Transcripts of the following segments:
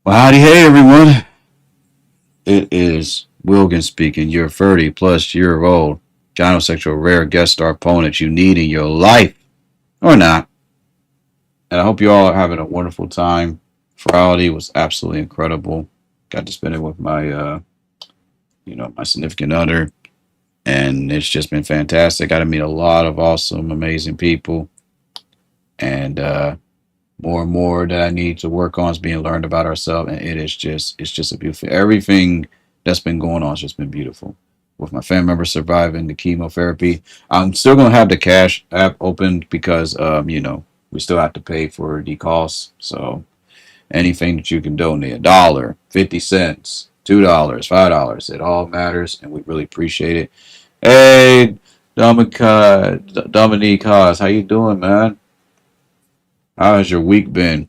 Well, howdy, hey everyone. It is Wilgan speaking, your 30 plus year old gynosexual rare guest star opponent you need in your life, or not. And I hope you all are having a wonderful time. Friday was absolutely incredible. Got to spend it with my significant other, and it's just been fantastic. Got to meet a lot of awesome, amazing people, and more and more that I need to work on is being learned about ourselves, and it's just a beautiful everything that's been going on has just been beautiful. With my family members surviving the chemotherapy, I'm still gonna have the cash app open because we still have to pay for the costs. So anything that you can donate, a dollar, 50 cents, $2, $5, it all matters, and we really appreciate it. Hey, Dominique Haas, how you doing, man? How has your week been?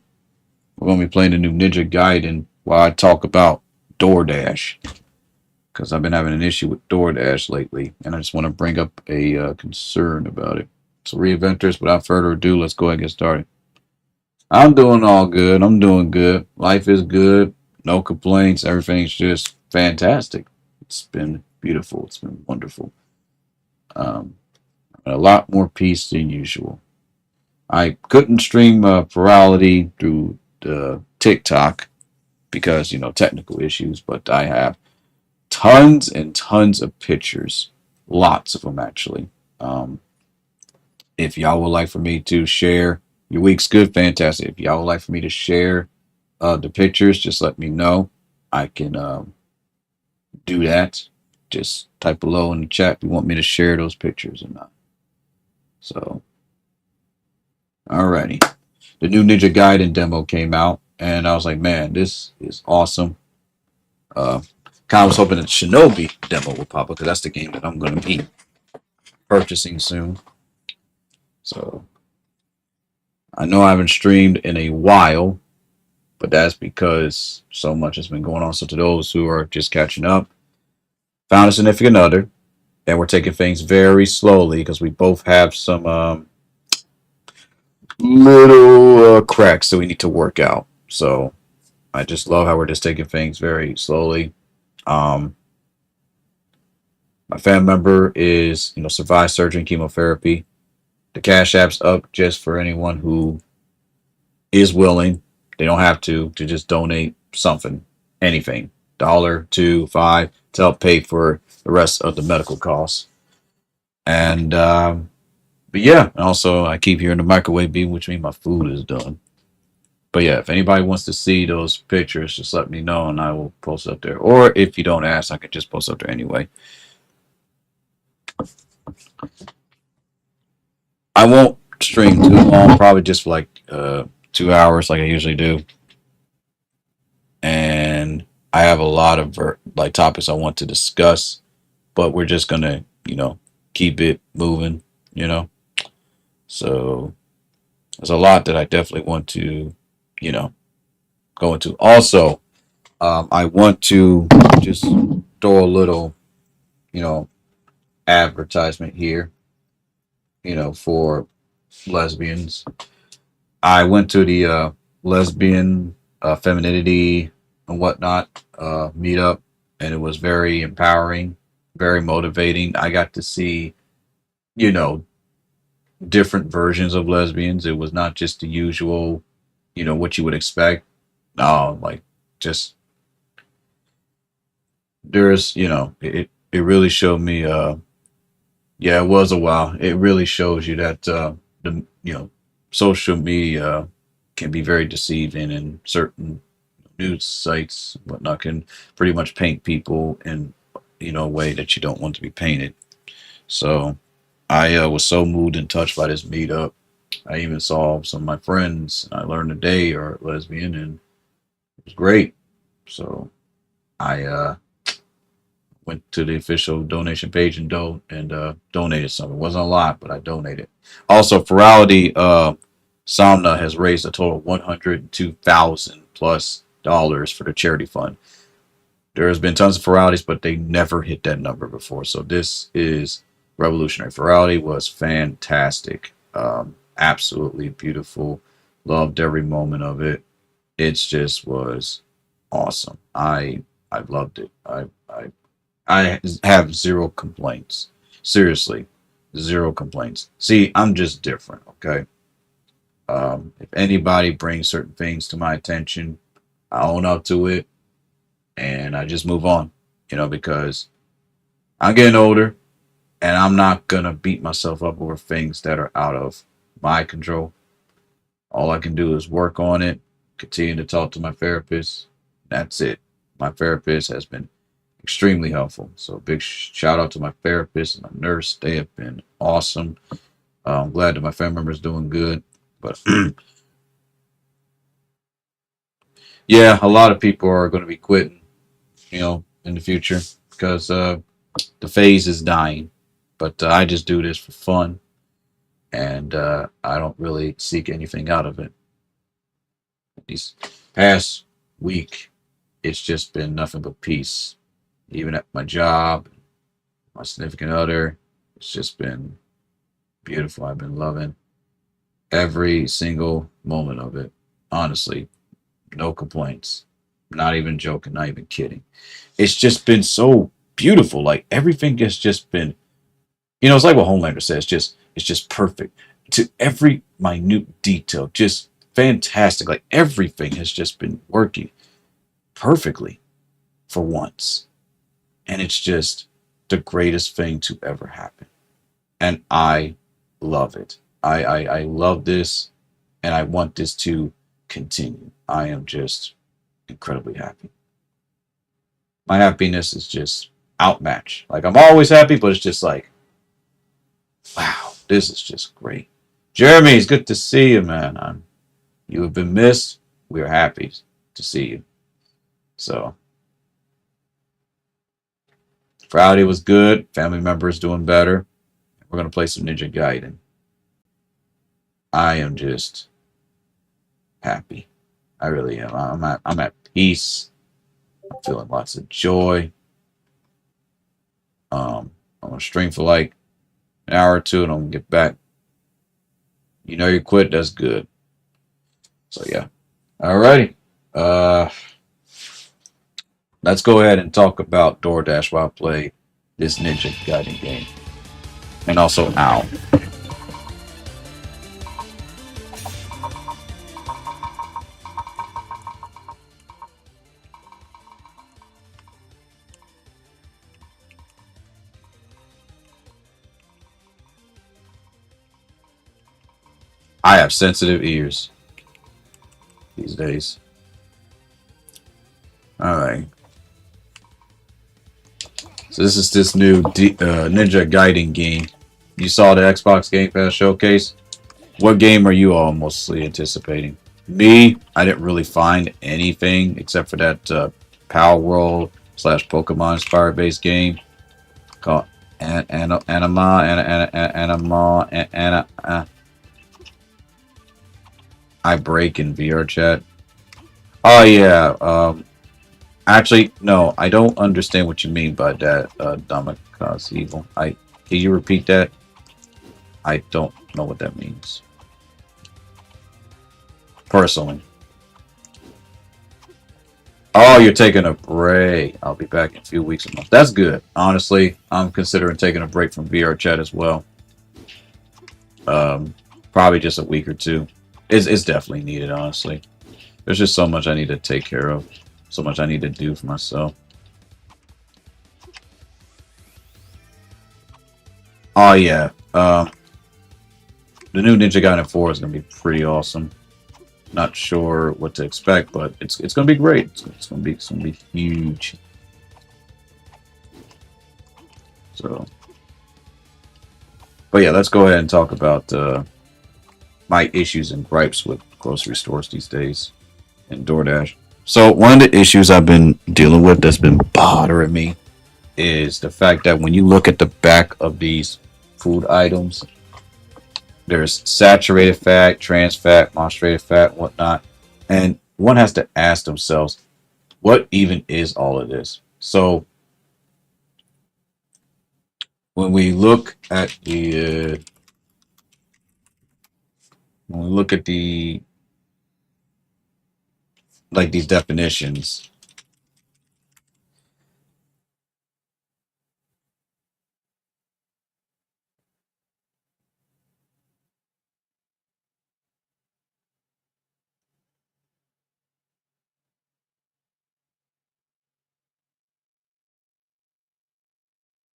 We're going to be playing the new Ninja Gaiden while I talk about DoorDash because I've been having an issue with DoorDash lately, and I just want to bring up a concern about it. So, reinventors, without further ado, let's go ahead and get started. I'm doing all good. I'm doing good. Life is good. No complaints. Everything's just fantastic. It's been beautiful. It's been wonderful. Um, a lot more peace than usual. I couldn't stream Plurality through the TikTok because technical issues, but I have tons and tons of pictures, lots of them actually. Um, if y'all would like for me to share, your week's good, fantastic. If y'all would like for me to share the pictures, just let me know. I can do that. Just type below in the chat if you want me to share those pictures or not. So, alrighty. The new Ninja Gaiden demo came out, and I was like, man, this is awesome. Uh, Kind of was hoping that Shinobi demo would pop up because that's the game that I'm going to be purchasing soon. So I know I haven't streamed in a while, but that's because so much has been going on. So to those who are just catching up, found a significant other, and we're taking things very slowly because we both have some little cracks that we need to work out. So I just love how we're just taking things very slowly. Um, my family member is, survived surgery and chemotherapy. The Cash App's up just for anyone who is willing. They don't have to just donate something, anything, dollar, two, five, to help pay for the rest of the medical costs. And but yeah, and also I keep hearing the microwave beep, which means my food is done. But yeah, if anybody wants to see those pictures, just let me know and I will post up there. Or if you don't ask, I can just post up there anyway. I won't stream too long, probably just for like 2 hours, like I usually do. And I have a lot of like topics I want to discuss, but we're just gonna, keep it moving, you know. So there's a lot that I definitely want to, you know, go into. Also, I want to just throw a little, you know, advertisement here, for lesbians. I went to the lesbian femininity and whatnot meetup, and it was very empowering, very motivating. I got to see, you know, different versions of lesbians. It was not just the usual, what you would expect. No, like just there's, it really showed me. Yeah, it was a while. It really shows you that the social media can be very deceiving, and certain news sites whatnot can pretty much paint people in a way that you don't want to be painted. So I was so moved and touched by this meetup. I even saw some of my friends. I learned that they are lesbian, and it was great. So I went to the official donation page and donated some. It wasn't a lot, but I donated. Also, Ferality Somna has raised a total of 102,000 plus dollars for the charity fund. There has been tons of Feralities, but they never hit that number before. So this is revolutionary. Ferality was fantastic, absolutely beautiful. Loved every moment of it. It just was. awesome. I loved it. I have zero complaints. Seriously, zero complaints. See, I'm just different. Okay. If anybody brings certain things to my attention, I own up to it and I just move on. Because I'm getting older and I'm not gonna beat myself up over things that are out of my control. All I can do is work on it, continue to talk to my therapist. That's it. My therapist has been extremely helpful. So big shout out to my therapist and my nurse. They have been awesome. I'm glad that my family members doing good. But yeah, a lot of people are going to be quitting, in the future because the phase is dying. But I just do this for fun, and I don't really seek anything out of it. These past week, it's just been nothing but peace. Even at my job, my significant other, it's just been beautiful. I've been loving every single moment of it. Honestly, no complaints. Not even joking, not even kidding. It's just been so beautiful. Like everything has just been, it's like what Homelander says, it's just perfect to every minute detail, just fantastic. Like everything has just been working perfectly for once. And it's just the greatest thing to ever happen. And I love it. I love this and I want this to continue. I am just incredibly happy. My happiness is just outmatched. Like I'm always happy, but it's just like, wow, this is just great. Jeremy, it's good to see you, man. You have been missed. We are happy to see you. So Friday was good. Family members doing better. We're gonna play some Ninja Gaiden. I am just happy. I really am. I'm at peace. I'm feeling lots of joy. I'm gonna stream for like an hour or two, and I'm gonna get back. You quit. That's good. So yeah. Alrighty. Uh, let's go ahead and talk about DoorDash while I play this Ninja Gaiden game, and also Ow. I have sensitive ears these days. All right. So this is this new Ninja Gaiden game. You saw the Xbox Game Pass showcase. What game are you all mostly anticipating? Me, I didn't really find anything except for that Power World slash Pokemon inspired based game called Anima. I break in VR chat. Oh yeah. Actually, no, I don't understand what you mean by that. Dominica's evil. Can you repeat that? I don't know what that means personally. Oh, you're taking a break. I'll be back in a few weeks. A month. That's good. Honestly, I'm considering taking a break from VR chat as well. Um, Probably just a week or two. It's definitely needed. Honestly, there's just so much I need to take care of. So much I need to do for myself. Oh yeah. The new Ninja Gaiden 4 is gonna be pretty awesome. Not sure what to expect, but it's gonna be great. It's gonna be huge. So, but yeah, let's go ahead and talk about my issues and gripes with grocery stores these days and DoorDash. So one of the issues I've been dealing with that's been bothering me is the fact that when you look at the back of these food items, there's saturated fat, trans fat, monstrated fat, whatnot, and one has to ask themselves, what even is all of this? So when we look at the when we look at the like these definitions,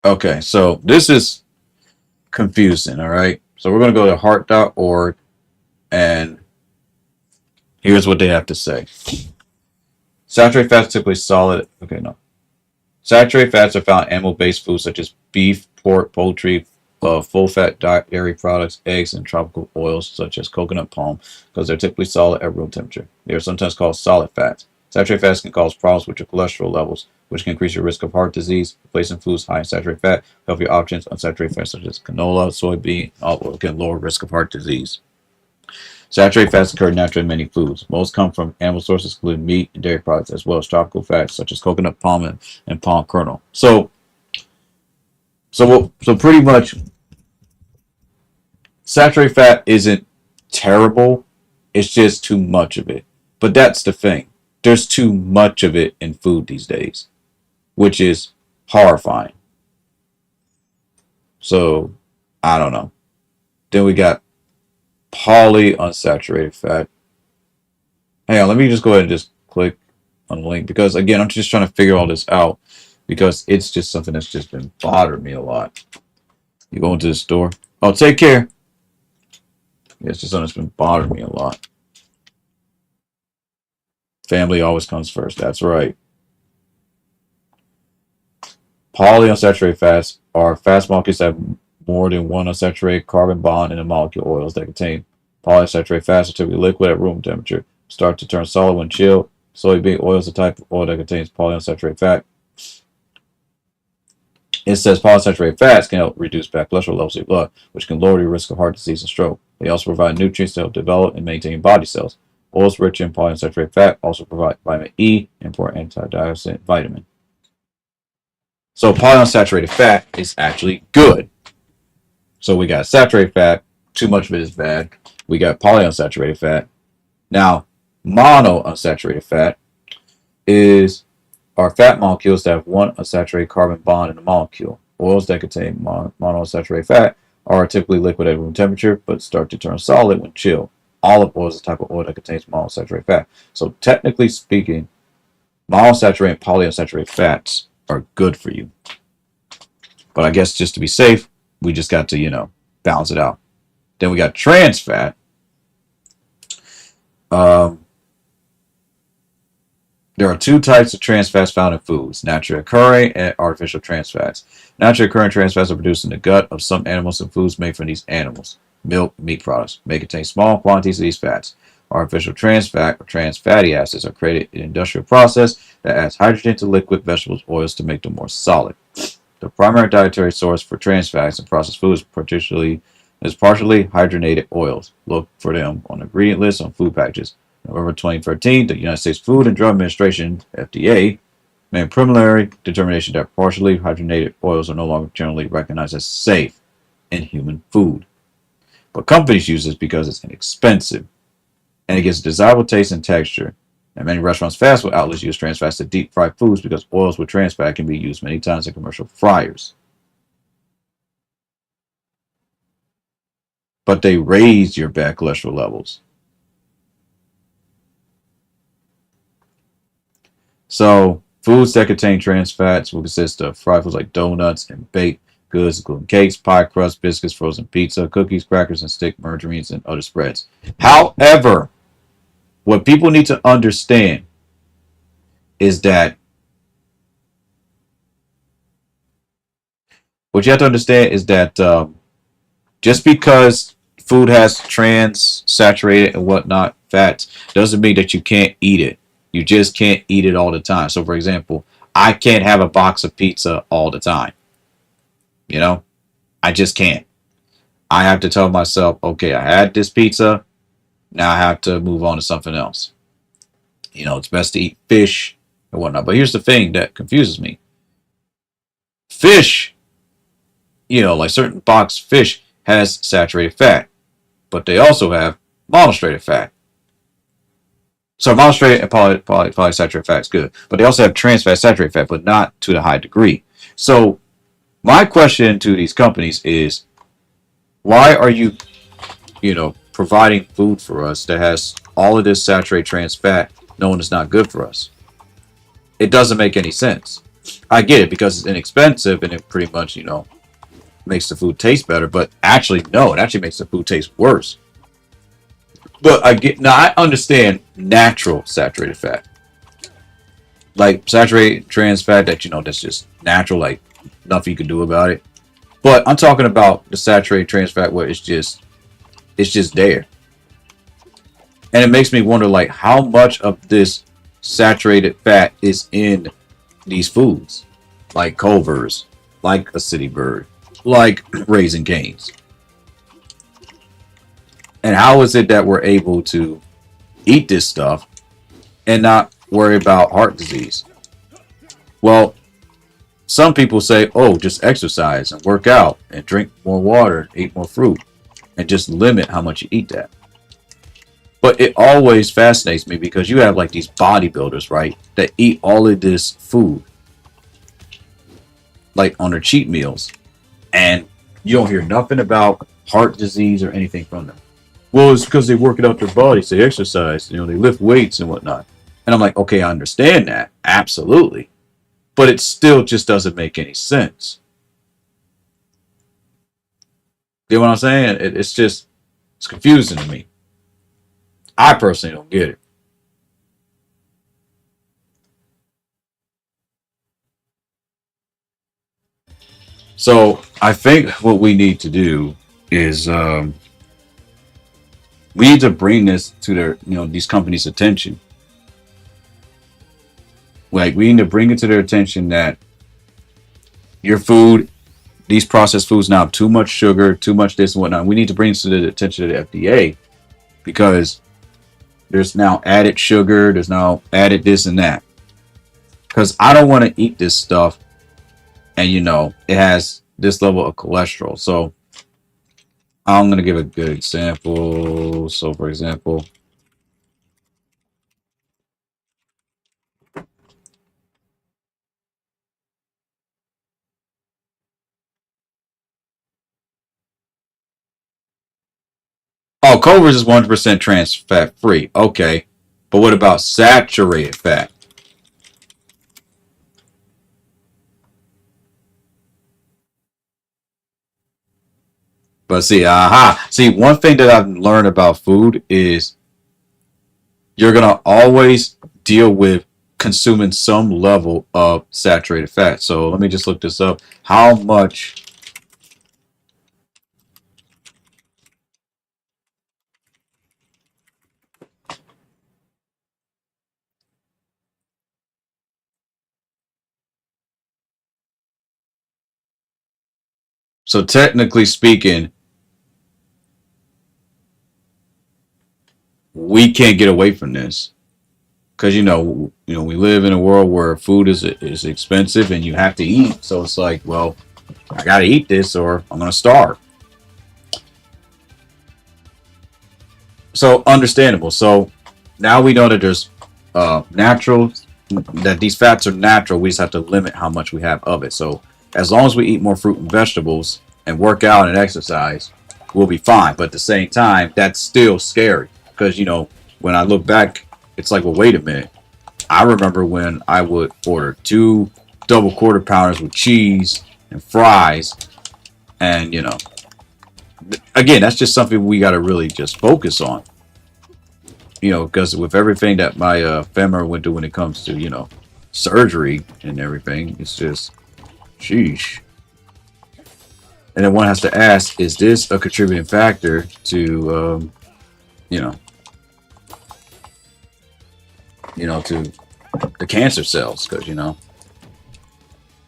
Okay, so this is confusing, all right? So we're going to go to heart.org, and here's what they have to say. Saturated fats typically solid. Okay, no. Saturated fats are found in animal-based foods such as beef, pork, poultry, full-fat dairy products, eggs, and tropical oils such as coconut palm because they're typically solid at room temperature. They are sometimes called solid fats. Saturated fats can cause problems with your cholesterol levels, which can increase your risk of heart disease. Replacing foods high in saturated fat, healthier options, unsaturated fats such as canola, soybean, and olive oil can lower risk of heart disease. Saturated fats occur naturally in many foods. Most come from animal sources, including meat and dairy products, as well as tropical fats such as coconut palm and palm kernel. So pretty much, saturated fat isn't terrible. It's just too much of it. But that's the thing. There's too much of it in food these days, which is horrifying. So I don't know. Then we got polyunsaturated fat. Hang on, let me just go ahead and just click on the link because again, I'm just trying to figure all this out because it's just something that's just been bothering me a lot. You go into the store. Oh, take care. Yeah, it's just something that's been bothering me a lot. Family always comes first. That's right. Polyunsaturated fats are fast molecules that have more than one unsaturated carbon bond in the molecule. Oils that contain polyunsaturated fats are typically liquid at room temperature. Start to turn solid when chilled. Soybean oil is a type of oil that contains polyunsaturated fat. It says polyunsaturated fats can help reduce bad cholesterol levels in your blood, which can lower your risk of heart disease and stroke. They also provide nutrients to help develop and maintain body cells. Oils rich in polyunsaturated fat also provide vitamin E, an important antioxidant vitamin. So polyunsaturated fat is actually good. So we got saturated fat, too much of it is bad. We got polyunsaturated fat. Now, monounsaturated fat is are fat molecules that have one unsaturated carbon bond in the molecule. Oils that contain monounsaturated fat are typically liquid at room temperature, but start to turn solid when chilled. Olive oil is a type of oil that contains monounsaturated fat. So technically speaking, monounsaturated and polyunsaturated fats are good for you. But I guess just to be safe, we just got to, balance it out. Then we got trans fat. There are two types of trans fats found in foods, naturally occurring and artificial trans fats. Naturally occurring trans fats are produced in the gut of some animals and foods made from these animals. Milk, meat products may contain small quantities of these fats. Artificial trans fat or trans fatty acids are created in an industrial process that adds hydrogen to liquid vegetables oils to make them more solid. The primary dietary source for trans fats in processed foods is partially hydrogenated oils. Look for them on the ingredient list on food packages. November 2013, the United States Food and Drug Administration, FDA, made a preliminary determination that partially hydrogenated oils are no longer generally recognized as safe in human food. But companies use this because it's inexpensive and it gives desirable taste and texture. And many restaurants, fast food outlets use trans fats to deep fry foods because oils with trans fat can be used many times in commercial fryers. But they raise your bad cholesterol levels. So, foods that contain trans fats will consist of fried foods like donuts and baked goods, including cakes, pie crust, biscuits, frozen pizza, cookies, crackers, and stick margarines and other spreads. However, what people need to understand is that just because food has trans, saturated, and whatnot fats doesn't mean that you can't eat it. You just can't eat it all the time. So, for example, I can't have a box of pizza all the time. You know, I just can't. I have to tell myself, okay, I had this pizza. Now I have to move on to something else. It's best to eat fish and whatnot. But here's the thing that confuses me: fish, like certain boxed fish, has saturated fat, but they also have monostrated fat. So monostrated and polysaturated fat is good, but they also have trans fat, saturated fat, but not to the high degree. So my question to these companies is, why are you, providing food for us that has all of this saturated trans fat, knowing it's not good for us? It doesn't make any sense. I get it because it's inexpensive and it pretty much, you know, makes the food taste better. But actually, no, it actually makes the food taste worse. But I get now. I understand natural saturated fat, like saturated trans fat that you know that's just natural, like nothing you can do about it. But I'm talking about the saturated trans fat where it's just there, and it makes me wonder like how much of this saturated fat is in these foods, like Culver's, like a city bird, like Raisin Canes, and how is it that we're able to eat this stuff and not worry about heart disease? Well, some people say, oh, just exercise and work out and drink more water, eat more fruit, and just limit how much you eat that. But it always fascinates me because you have like these bodybuilders, right, that eat all of this food, like on their cheat meals, and you don't hear nothing about heart disease or anything from them. Well, it's because they work it out their bodies, they exercise, you know, they lift weights and whatnot. And I'm like, okay, I understand that, absolutely, but it still just doesn't make any sense. You know what I'm saying? It's just it's confusing to me. I personally don't get it. So I think what we need to do is we need to bring this to their, you know, these companies' attention. Like we need to bring it to their attention that your food, these processed foods now have too much sugar, too much this and whatnot. We need to bring this to the attention of the FDA because there's now added sugar, there's now added this and that. Because I don't want to eat this stuff, and you know it has this level of cholesterol. So I'm gonna give a good example. So, for example, oh, Culver's is 100% trans fat free. Okay, but what about saturated fat? But see, aha, see, one thing that I've learned about food is you're gonna always deal with consuming some level of saturated fat. So let me just look this up. How much? So technically speaking, we can't get away from this because you know we live in a world where food is expensive and you have to eat. So it's like, well, I gotta eat this or I'm gonna starve. So understandable. So now we know that there's natural that these fats are natural. We just have to limit how much we have of it. So as long as we eat more fruit and vegetables and work out and exercise, we'll be fine. But at the same time, that's still scary because you know when I look back, it's like, well, wait a minute. I remember when I would order two double quarter pounders with cheese and fries, and you know, again, that's just something we got to really just focus on. You know, because with everything that my family went through when it comes to you know surgery and everything, it's just sheesh. And then one has to ask, is this a contributing factor to you know to the cancer cells? Because you know,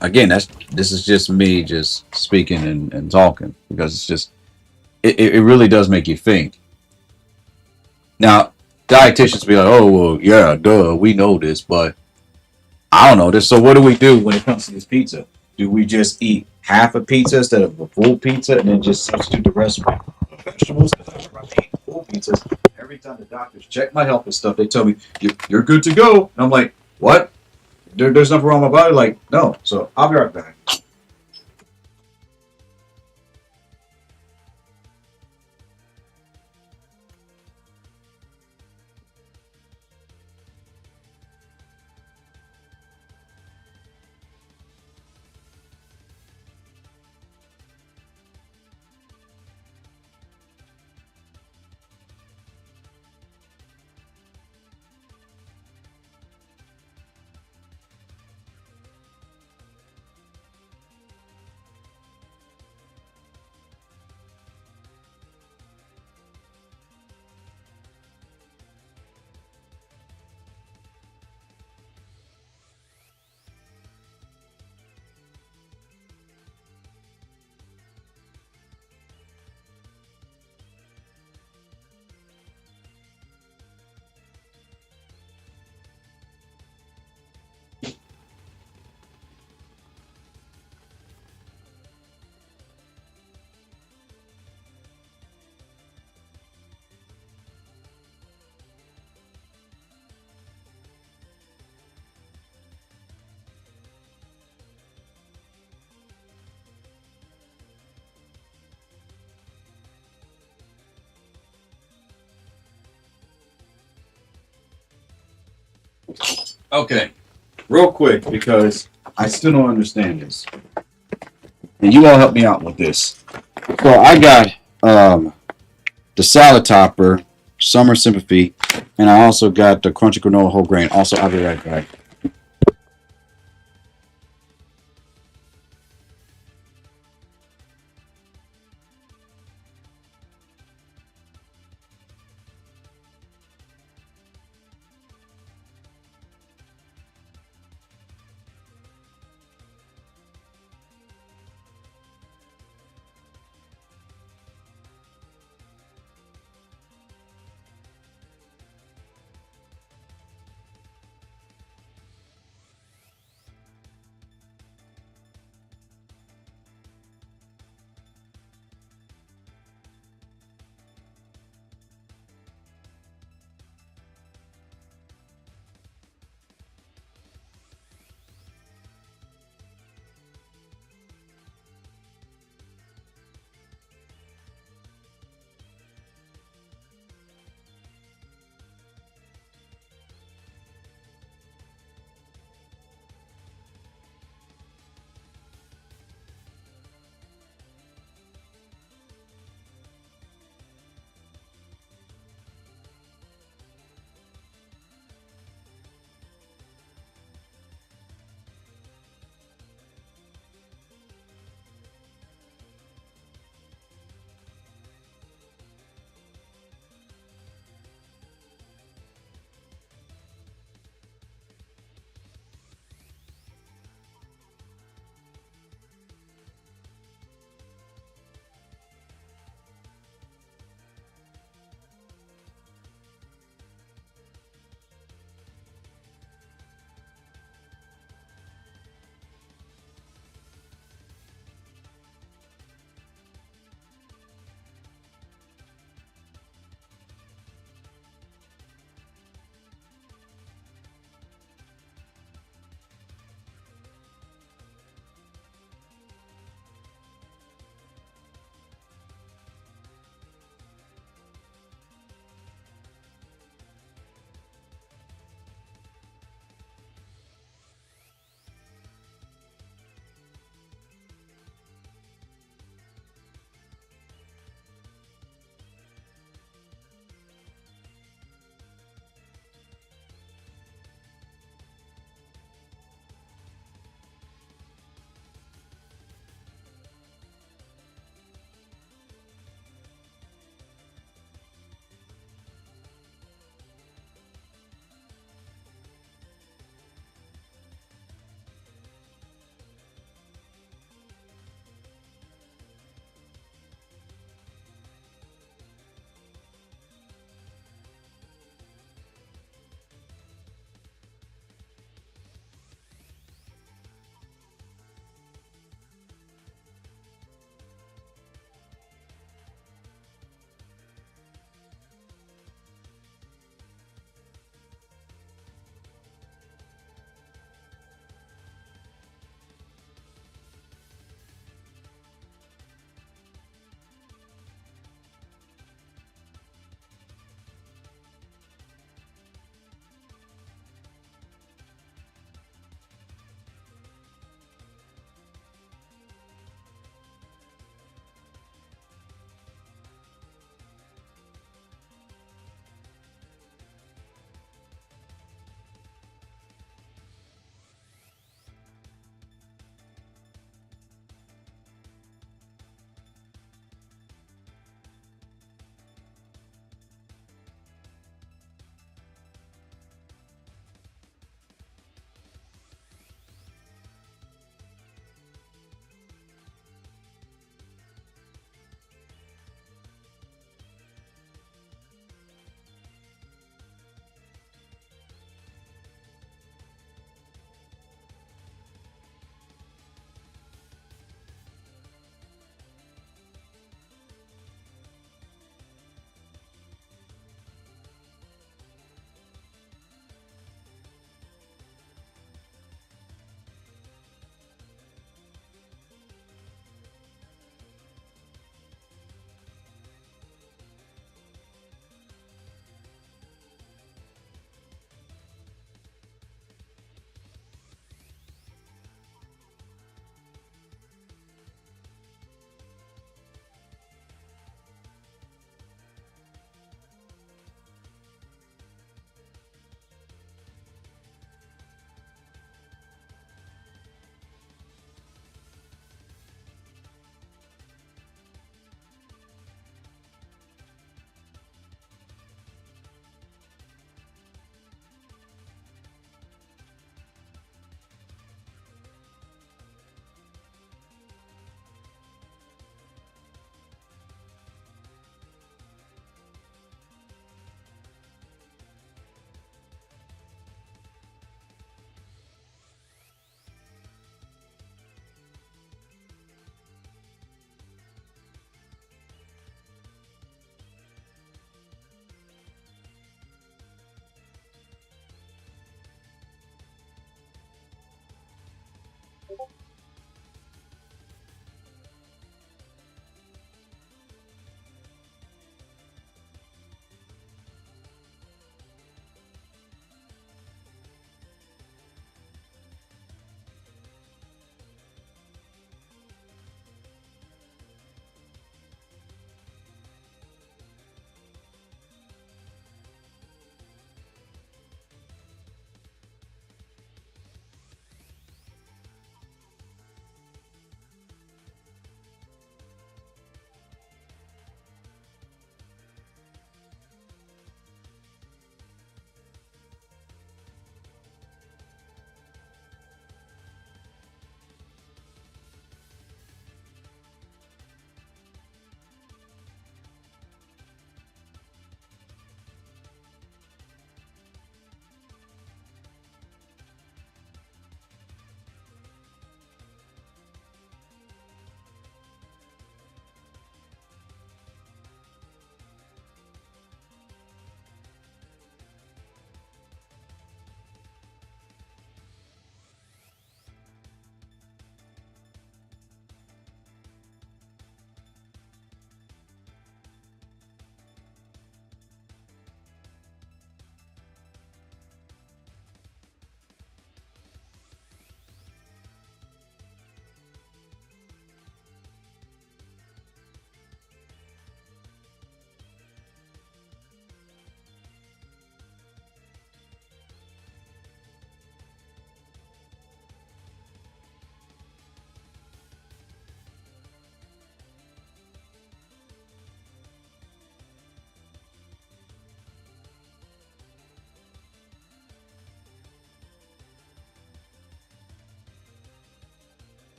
again, that's this is just me just speaking and talking because it's just it really does make you think. Now, dietitians be like, oh well, yeah, duh, we know this, but I don't know this. So what do we do when it comes to this pizza? Do we just eat half a pizza instead of a full pizza and then just substitute the rest with vegetables? Because I remember eating full pizzas. Every time the doctors check my health and stuff, they tell me, you're good to go. And I'm like, what? There's nothing wrong with my body? Like, no. So I'll be right back. Okay, real quick because I still don't understand this, and you all help me out with this. So I got um the salad topper, summer sympathy, and I also got the crunchy granola whole grain. Also, I'll be right back.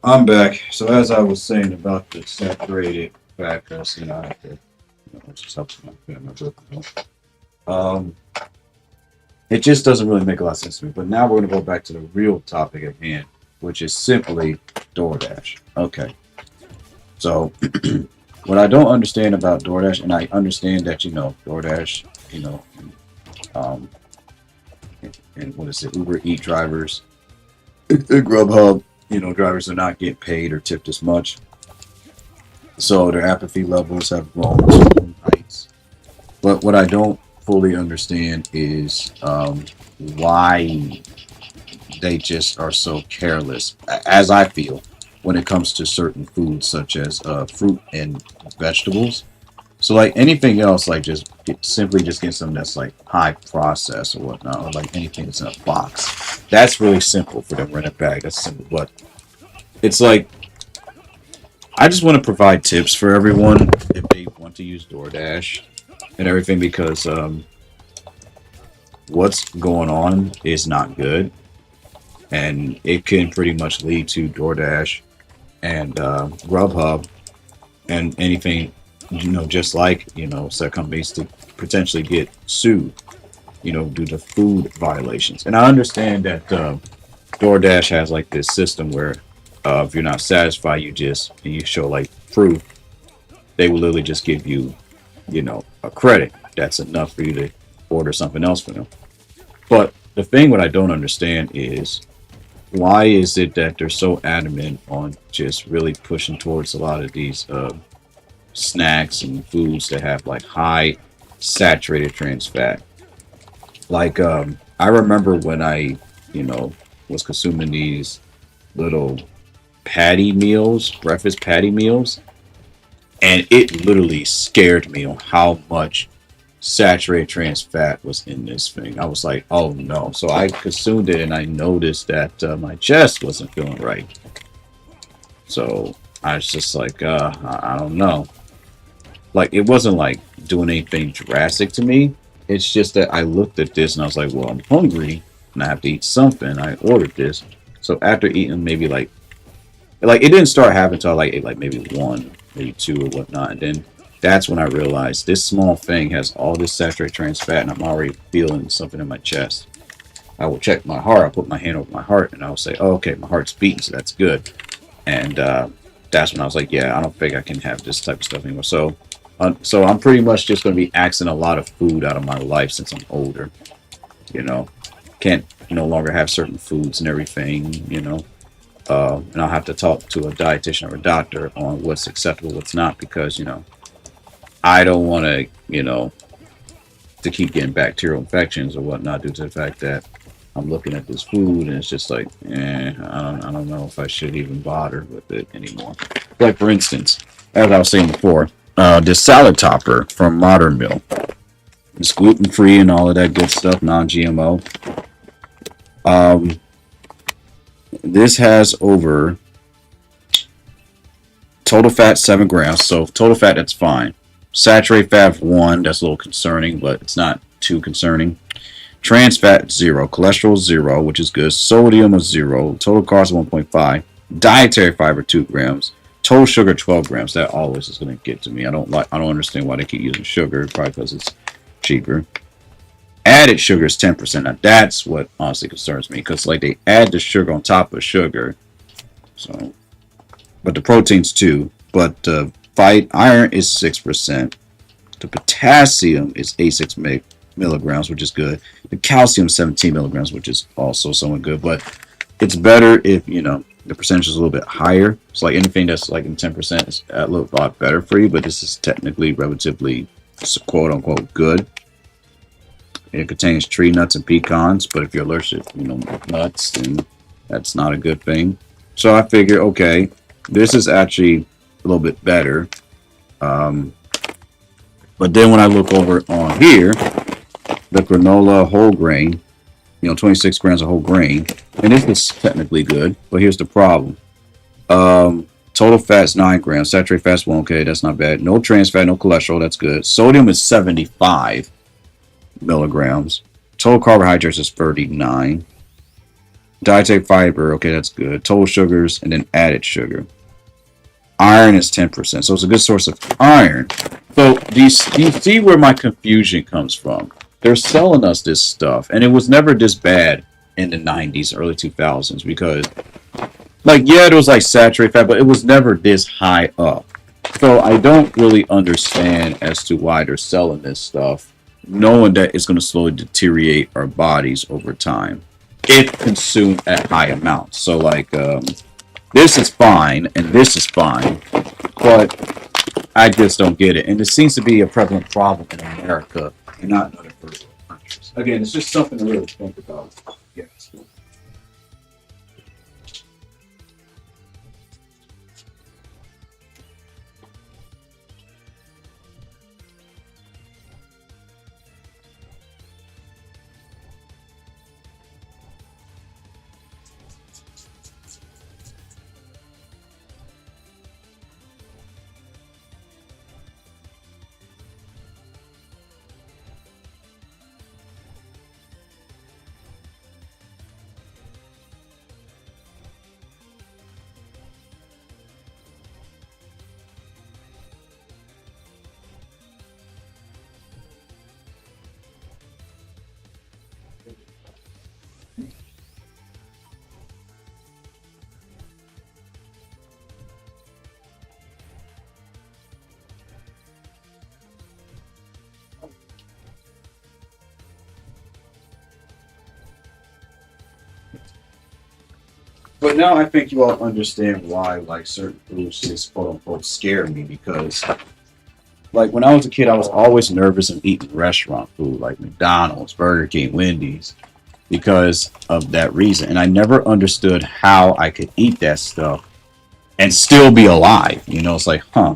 I'm back. So as I was saying about the saturated fat content, I have to, just help my book. Um, it just doesn't really make a lot of sense to me. But now we're gonna go back to the real topic at hand, which is simply DoorDash. Okay. So what I don't understand about DoorDash, and I understand that DoorDash, you know, um, and what is it, Uber Eat drivers, Grubhub, drivers are not getting paid or tipped as much. So their apathy levels have grown to new heights. But what I don't fully understand is why they just are so careless, as I feel, when it comes to certain foods such as fruit and vegetables. So like anything else, like simply just get something that's like high processed or whatnot, or like anything that's in a box. That's really simple for them to run it back. That's simple, but it's like I just want to provide tips for everyone if they want to use DoorDash and everything because what's going on is not good, and it can pretty much lead to DoorDash and Grubhub and anything, just like set companies to potentially get sued, due to food violations. And I understand that DoorDash has like this system where if you're not satisfied, and you show like proof, they will literally just give you, a credit that's enough for you to order something else for them. But the thing what I don't understand is why is it that they're so adamant on just really pushing towards a lot of these snacks and foods that have like high saturated trans fat? Like I remember when I, was consuming these little patty meals, breakfast patty meals, and it literally scared me on how much saturated trans fat was in this thing. I was like, oh no. So I consumed it and I noticed that my chest wasn't feeling right. So I was just like, I don't know. Like, it wasn't like doing anything drastic to me. It's just that I looked at this and I was like, well, I'm hungry and I have to eat something. I ordered this. So after eating maybe like it didn't start happening until I like ate like maybe one, maybe two or whatnot. And then that's when I realized this small thing has all this saturated trans fat and I'm already feeling something in my chest. I will check my heart. I'll put my hand over my heart and I'll say, oh, okay, my heart's beating, so that's good. And that's when I was like, yeah, I don't think I can have this type of stuff anymore. So I'm pretty much just going to be axing a lot of food out of my life since I'm older. Can't no longer have certain foods and everything, and I'll have to talk to a dietitian or a doctor on what's acceptable, what's not, because, I don't want to keep getting bacterial infections or whatnot due to the fact that I'm looking at this food and it's just like, I don't know if I should even bother with it anymore. Like, for instance, as I was saying before, this salad topper from Modern Meal. It's gluten free and all of that good stuff, non-GMO. This has over total fat 7 grams, so total fat, that's fine. Saturated fat 1, that's a little concerning, but it's not too concerning. Trans fat 0, cholesterol 0, which is good. Sodium is 0, total carbs 1.5, dietary fiber 2 grams, total sugar 12 grams. That always is going to get to me. I don't understand why they keep using sugar, probably because it's cheaper. Added sugar is 10%. Now that's what honestly concerns me, because like they add the sugar on top of sugar. So, but the protein's 2, but the iron is 6%. The potassium is 86 milligrams, which is good. The calcium 17 milligrams, which is also somewhat good, but it's better if the percentage is a little bit higher. It's like anything that's like in 10% is a little lot better for you, but this is technically relatively quote unquote good. It contains tree nuts and pecans, but if you're allergic, nuts, then that's not a good thing. So I figure, okay, this is actually a little bit better. But then when I look over on here, the granola whole grain, 26 grams of whole grain, and this is technically good, but here's the problem. Total fat's 9 grams, saturated fat's 1, okay, that's not bad. No trans fat, no cholesterol, that's good. Sodium is 75 milligrams. Total carbohydrates is 39. Dietary fiber, okay, that's good. Total sugars and then added sugar. Iron is 10%, so it's a good source of iron. So do you see where my confusion comes from? They're selling us this stuff, and it was never this bad in the 90s, early 2000s, because, like, yeah, it was like saturated fat, but it was never this high up. So I don't really understand as to why they're selling this stuff, knowing that it's going to slowly deteriorate our bodies over time if consumed at high amounts. So, like, this is fine and this is fine, but I just don't get it. And it seems to be a prevalent problem in America and not in other first world countries. Again, it's just something to really think about. Yes. But now I think you all understand why, like, certain foods just quote unquote scare me, because, like, when I was a kid, I was always nervous of eating restaurant food like McDonald's, Burger King, Wendy's, because of that reason. And I never understood how I could eat that stuff and still be alive. It's like, huh.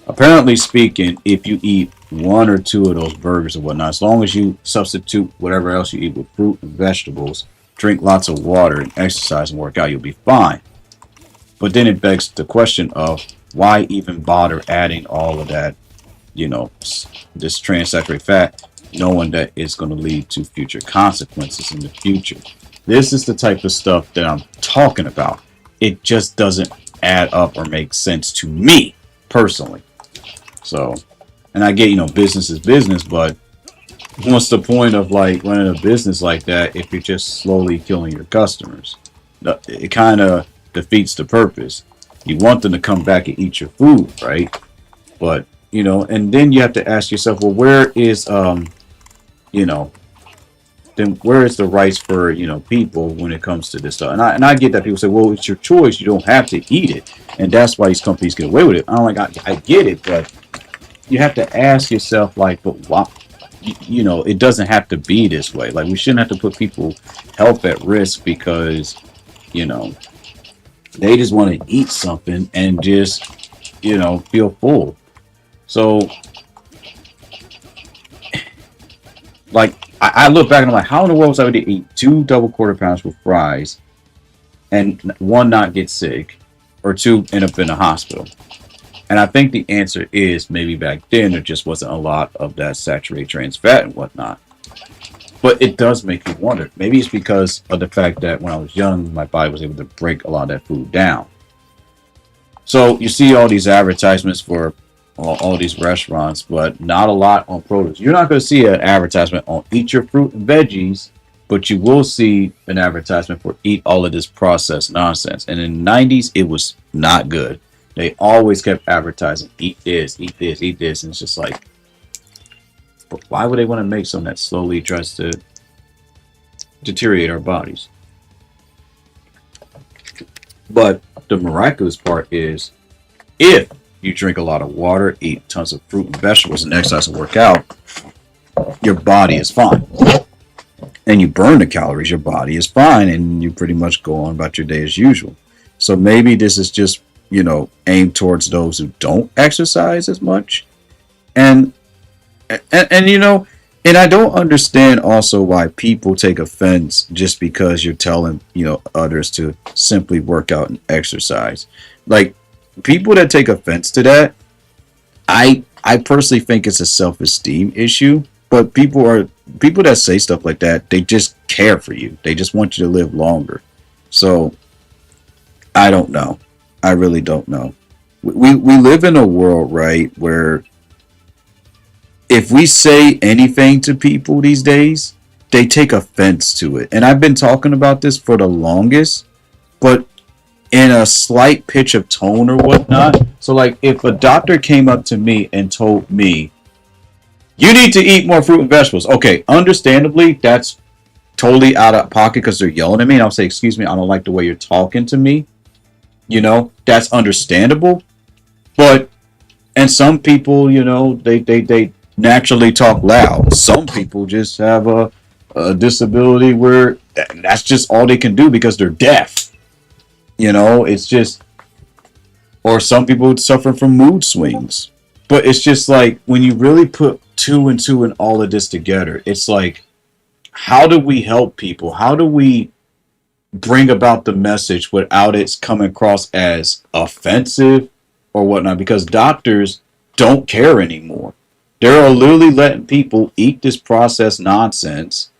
Apparently speaking, if you eat one or two of those burgers or whatnot, as long as you substitute whatever else you eat with fruit and vegetables, drink lots of water and exercise and work out, you'll be fine. But then it begs the question of why even bother adding all of that, this transsaturated fat, knowing that it's going to lead to future consequences in the future. This is the type of stuff that I'm talking about. It just doesn't add up or make sense to me personally. So, and I get, business is business, but what's the point of, like, running a business like that if you're just slowly killing your customers? It kind of defeats the purpose. You want them to come back and eat your food, right? But, and then you have to ask yourself, well, you know, then where is the rights for, people when it comes to this stuff? And I get that people say, well, it's your choice. You don't have to eat it. And that's why these companies get away with it. I'm like, I get it, but you have to ask yourself, like, but why? It doesn't have to be this way. Like, we shouldn't have to put people's health at risk because, they just want to eat something and just, feel full. So, like, I look back and I'm like, how in the world was I able to eat two double quarter pounds with fries and one not get sick or two end up in a hospital? And I think the answer is maybe back then there just wasn't a lot of that saturated trans fat and whatnot. But it does make you wonder. Maybe it's because of the fact that when I was young, my body was able to break a lot of that food down. So you see all these advertisements for all these restaurants, but not a lot on produce. You're not going to see an advertisement on eat your fruit and veggies, but you will see an advertisement for eat all of this processed nonsense. And in the 90s, it was not good. They always kept advertising, eat this, eat this, eat this. And it's just like, but why would they want to make something that slowly tries to deteriorate our bodies? But the miraculous part is if you drink a lot of water, eat tons of fruit and vegetables, and exercise and work out, your body is fine. And you burn the calories, your body is fine, and you pretty much go on about your day as usual. So maybe this is just, aimed towards those who don't exercise as much. And and I don't understand also why people take offense just because you're telling, others to simply work out and exercise. Like, people that take offense to that, I personally think it's a self-esteem issue, but people are people that say stuff like that, they just care for you. They just want you to live longer. So I don't know. I really don't know. We live in a world, right, where if we say anything to people these days, they take offense to it. And I've been talking about this for the longest, but in a slight pitch of tone or whatnot. So, like, if a doctor came up to me and told me, you need to eat more fruit and vegetables, okay, understandably, that's totally out of pocket because they're yelling at me. And I'll say, excuse me, I don't like the way you're talking to me. That's understandable. But and some people, they naturally talk loud. Some people just have a disability where that's just all they can do because they're deaf. It's just, or some people suffer from mood swings. But it's just like when you really put two and two and all of this together, it's like, how do we help people? How do we bring about the message without it coming across as offensive or whatnot? Because doctors don't care anymore. They're literally letting people eat this processed nonsense,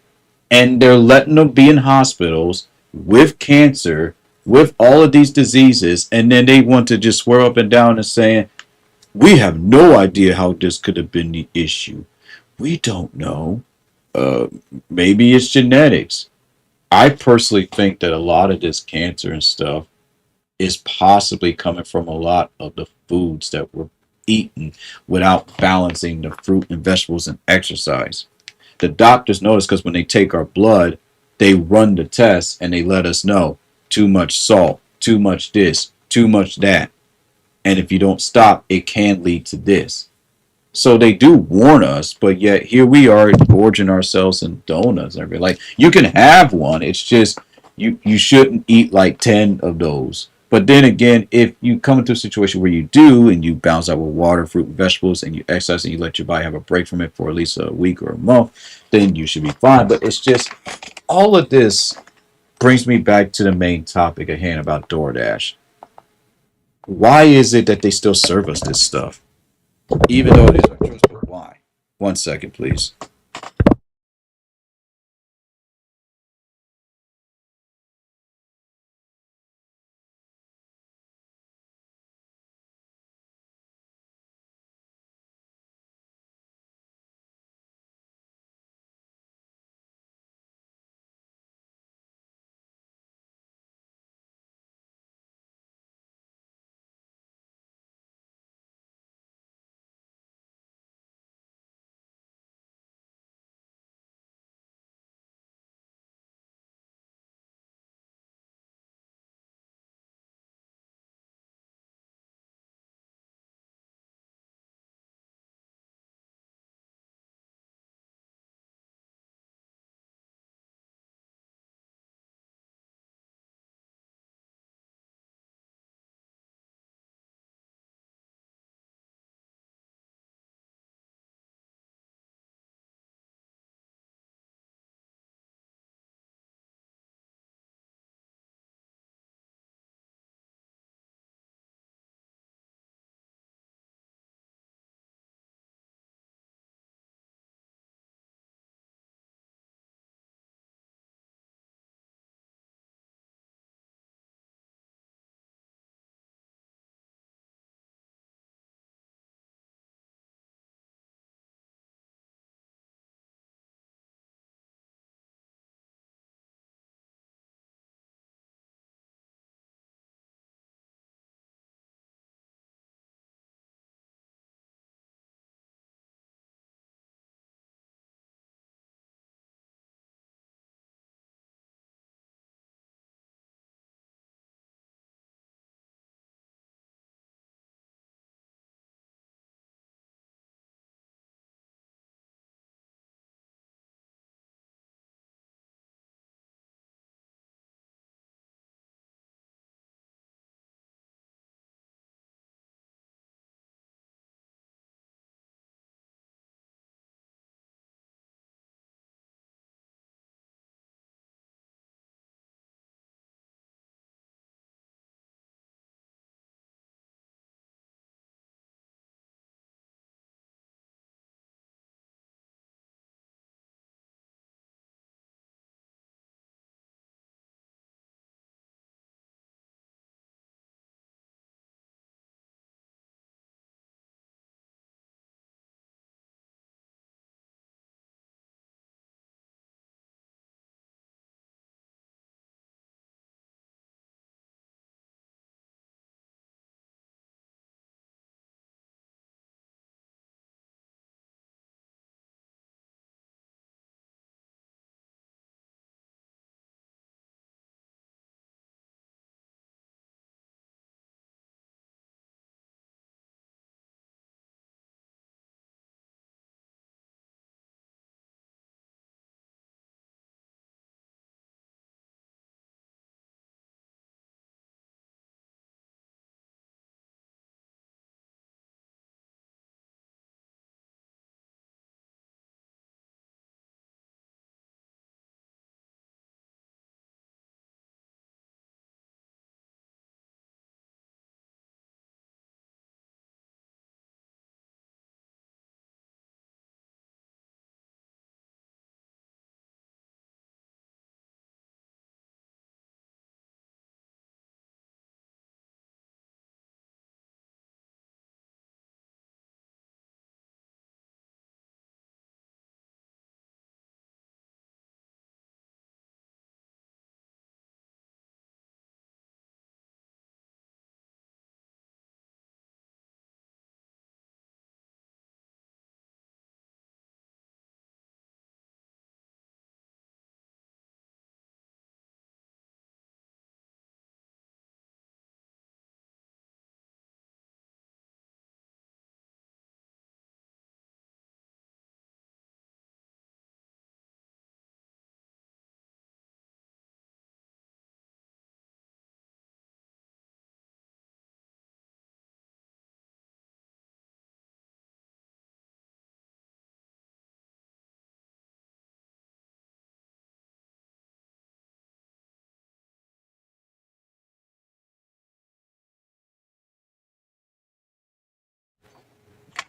and they're letting them be in hospitals with cancer, with all of these diseases, and then they want to just swear up and down and saying, we have no idea how this could have been the issue. We don't know. Uh, Maybe it's genetics. I personally think that a lot of this cancer and stuff is possibly coming from a lot of the foods that we're eating without balancing the fruit and vegetables and exercise. The doctors notice because when they take our blood, they run the tests and they let us know too much salt, too much this, too much that. And if you don't stop, it can lead to this. So they do warn us, but yet here we are gorging ourselves in donuts and everything. Like, you can have one, it's just you shouldn't eat like 10 of those. But then again, if you come into a situation where you do and you balance out with water, fruit, and vegetables, and you exercise and you let your body have a break from it for at least a week or a month, then you should be fine. But it's just all of this brings me back to the main topic at hand about DoorDash. Why is it that they still serve us this stuff? Even though it is our choice, but why? 1 second, please.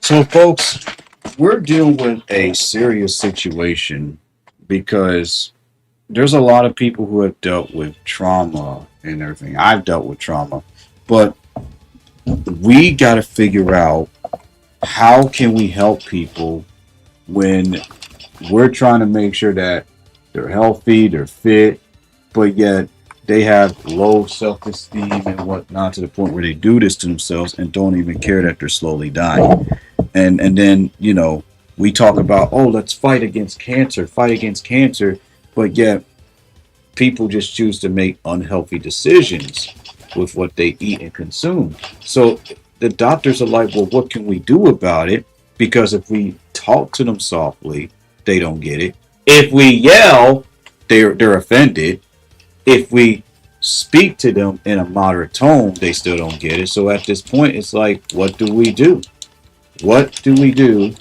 So, folks, we're dealing with a serious situation because there's a lot of people who have dealt with trauma and everything. I've dealt with trauma, but we got to figure out how can we help people when we're trying to make sure that they're healthy, they're fit, but yet they have low self-esteem and whatnot to the point where they do this to themselves and don't even care that they're slowly dying. And then we talk about, oh, let's fight against cancer, but yet people just choose to make unhealthy decisions with what they eat and consume. So the doctors are like, well, what can we do about it? Because if we talk to them softly, they don't get it. If we yell, they're offended. If we speak to them in a moderate tone, they still don't get it. So at this point, it's like, what do we do? What do we do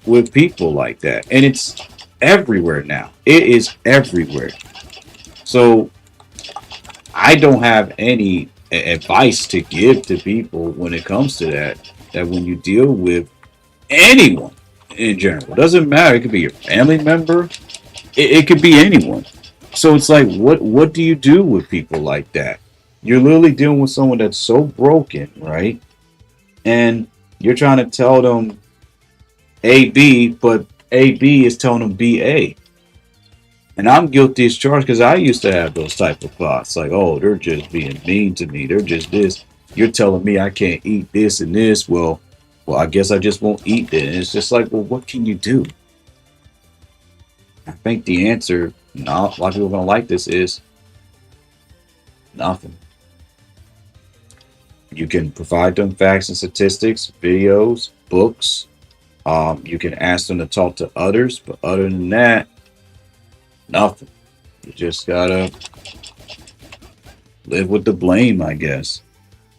with people like that? And it's everywhere now. It is everywhere. So I don't have any advice to give to people when it comes to that. That when you deal with anyone in general, it doesn't matter. It could be your family member. It could be anyone. So it's like, what do you do with people like that? You're literally dealing with someone that's so broken, right? And you're trying to tell them A B, but A B is telling them B A. And I'm guilty as charged because I used to have those type of thoughts like, oh, they're just being mean to me. They're just this. You're telling me I can't eat this and this. Well, I guess I just won't eat it. And it's just like, well, what can you do? I think the answer, not a lot of people are gonna like this, is nothing. You can provide them facts and statistics, videos, books. You can ask them to talk to others, but other than that, nothing. You just gotta live with the blame, I guess.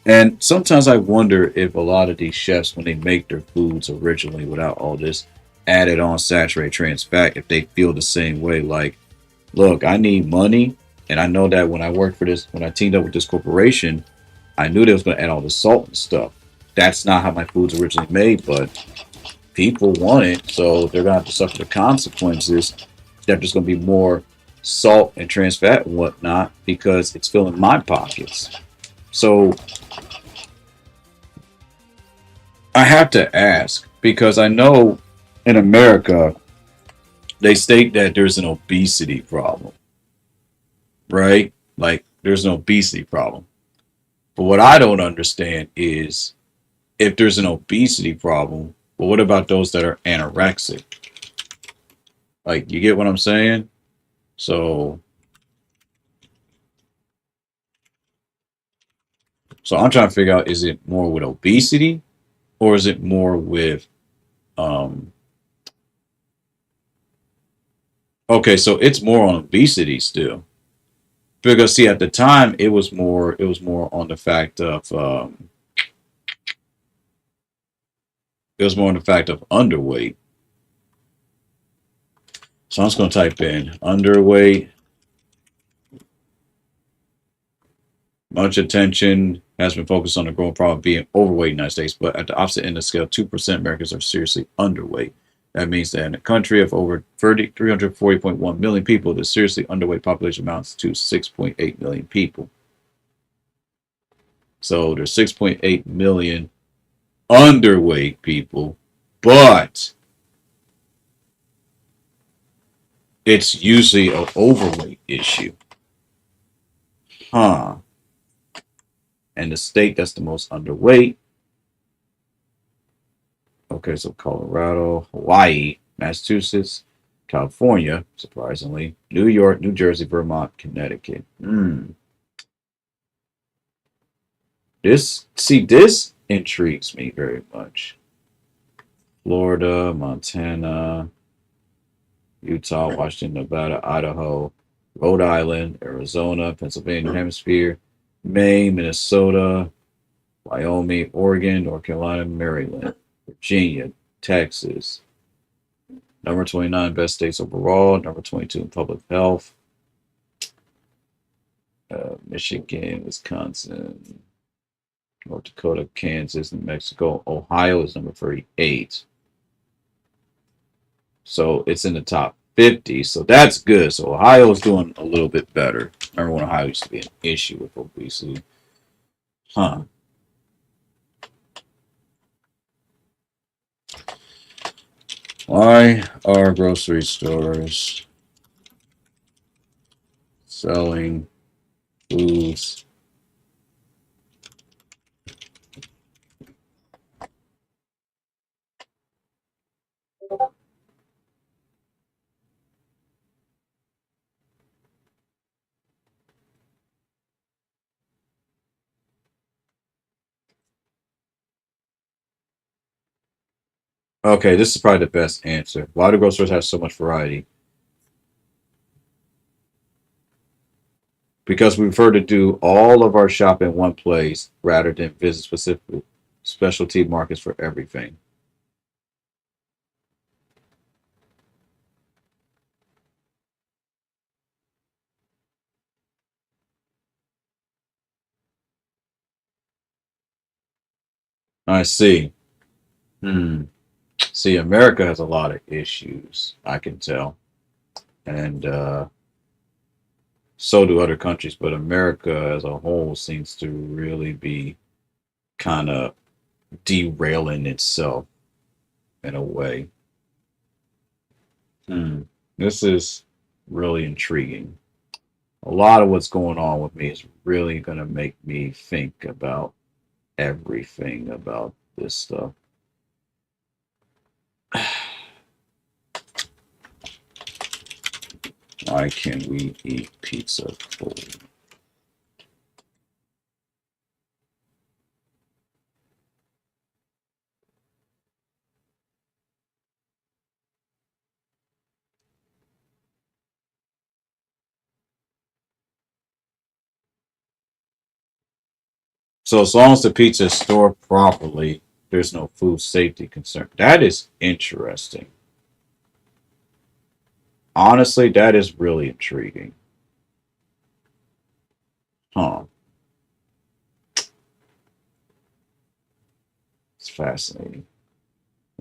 And sometimes I wonder if a lot of these chefs, when they make their foods originally without all this added on saturated trans fat, if they feel the same way, like, look, I need money. And I know that when I worked for this, when I teamed up with this corporation, I knew they was going to add all the salt and stuff. That's not how my food's originally made, but people want it. So they're going to have to suffer the consequences. That there's going to be more salt and trans fat and whatnot because it's filling my pockets. So I have to ask because I know in America they state that there's an obesity problem, right? Like there's an obesity problem. But what I don't understand is if there's an obesity problem, well, what about those that are anorexic? Like, you get what I'm saying? So, so I'm trying to figure out: is it more with obesity, or is it more with um? Okay, so it's more on obesity still, because see, at the time it was more on the fact of it was more on the fact of underweight. So I'm just gonna type in underweight. Much attention has been focused on the growing problem of being overweight in the United States, but at the opposite end of the scale, 2% Americans are seriously underweight. That means that in a country of over 340.1 million people, the seriously underweight population amounts to 6.8 million people. So there's 6.8 million underweight people, but it's usually an overweight issue. Huh. And the state that's the most underweight. Okay, so Colorado, Hawaii, Massachusetts, California, surprisingly, New York, New Jersey, Vermont, Connecticut. This intrigues me very much. Florida, Montana, Utah, Washington, Nevada, Idaho, Rhode Island, Arizona, Pennsylvania, New Hampshire, Maine, Minnesota, Wyoming, Oregon, North Carolina, Maryland, Virginia, Texas. Number 29, best states overall. Number 22 in public health. Michigan, Wisconsin. North Dakota, Kansas, New Mexico. Ohio is number 38. So it's in the top 50. So that's good. So Ohio is doing a little bit better. Remember when Ohio used to be an issue with obesity? Huh. Why are grocery stores selling foods? Okay, this is probably the best answer. Why do grocery stores have so much variety? Because we prefer to do all of our shop in one place rather than visit specific specialty markets for everything. I see. Hmm. See, America has a lot of issues, I can tell. And so do other countries, but America as a whole seems to really be kind of derailing itself in a way. Hmm. This is really intriguing. A lot of what's going on with me is really going to make me think about everything about this stuff. Why can't we eat pizza cold? So as long as the pizza is stored properly, there's no food safety concern. That is interesting. Honestly, that is really intriguing. Huh. It's fascinating.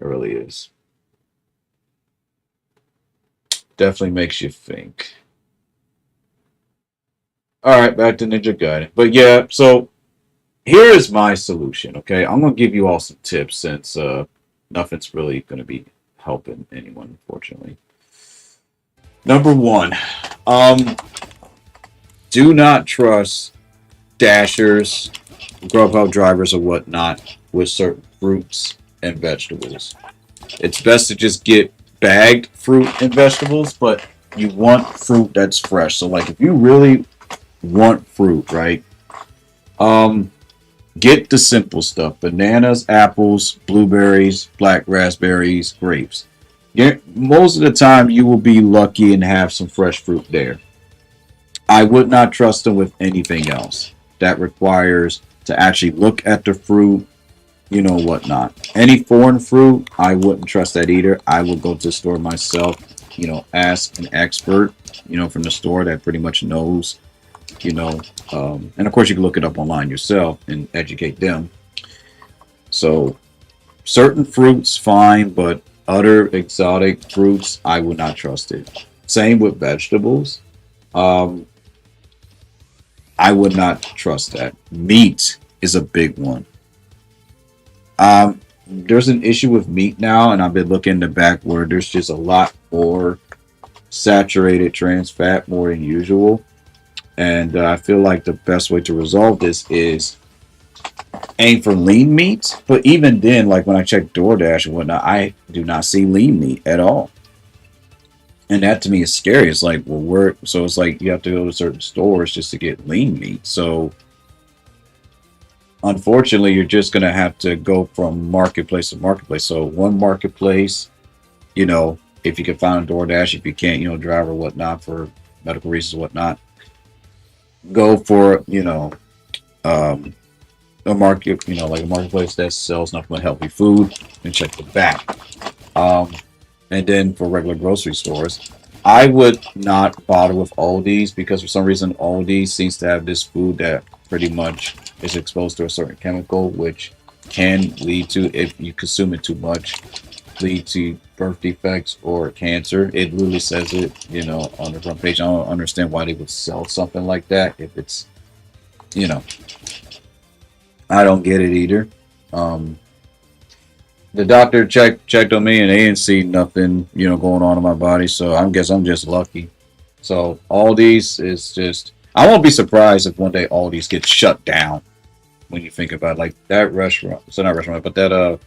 It really is. Definitely makes you think. All right, back to Ninja Gaiden. But yeah, so here is my solution. Okay, I'm gonna give you all some tips since nothing's really gonna be helping anyone, unfortunately. Number one, um, do not trust dashers, Grubhub drivers, or whatnot with certain fruits and vegetables. It's best to just get bagged fruit and vegetables, but you want fruit that's fresh. So, like, if you really want fruit, right? Um, get the simple stuff: bananas, apples, blueberries, black raspberries, grapes. Most of the time, you will be lucky and have some fresh fruit there. I would not trust them with anything else. That requires to actually look at the fruit, whatnot. Any foreign fruit, I wouldn't trust that either. I would go to the store myself, ask an expert, from the store that pretty much knows, you know, and of course you can look it up online yourself and educate them. So certain fruits, fine, but other exotic fruits, I would not trust it. Same with vegetables. Um, I would not trust that. Meat is a big one. There's an issue with meat now, and I've been looking in the back where there's just a lot more saturated trans fat more than usual. And I feel like the best way to resolve this is aim for lean meat. But even then, like when I check DoorDash and whatnot, I do not see lean meat at all. And that to me is scary. It's like, well, so it's like you have to go to certain stores just to get lean meat. So unfortunately, you're just going to have to go from marketplace to marketplace. So one marketplace, if you can find a DoorDash, if you can't, drive or whatnot for medical reasons, whatnot, go for, um, a market, like a marketplace that sells nothing but healthy food and check the back. Um, and then for regular grocery stores, I would not bother with Aldi's because for some reason Aldi seems to have this food that pretty much is exposed to a certain chemical, which can lead to, if you consume it too much, lead to birth defects or cancer. It literally says it, on the front page. I don't understand why they would sell something like that if it's, you know, I don't get it either. Um, the doctor checked on me and they didn't see nothing, going on in my body. So I guess I'm just lucky. So Aldi's is just, I won't be surprised if one day Aldi's gets shut down. When you think about it, like that restaurant, so not restaurant, but that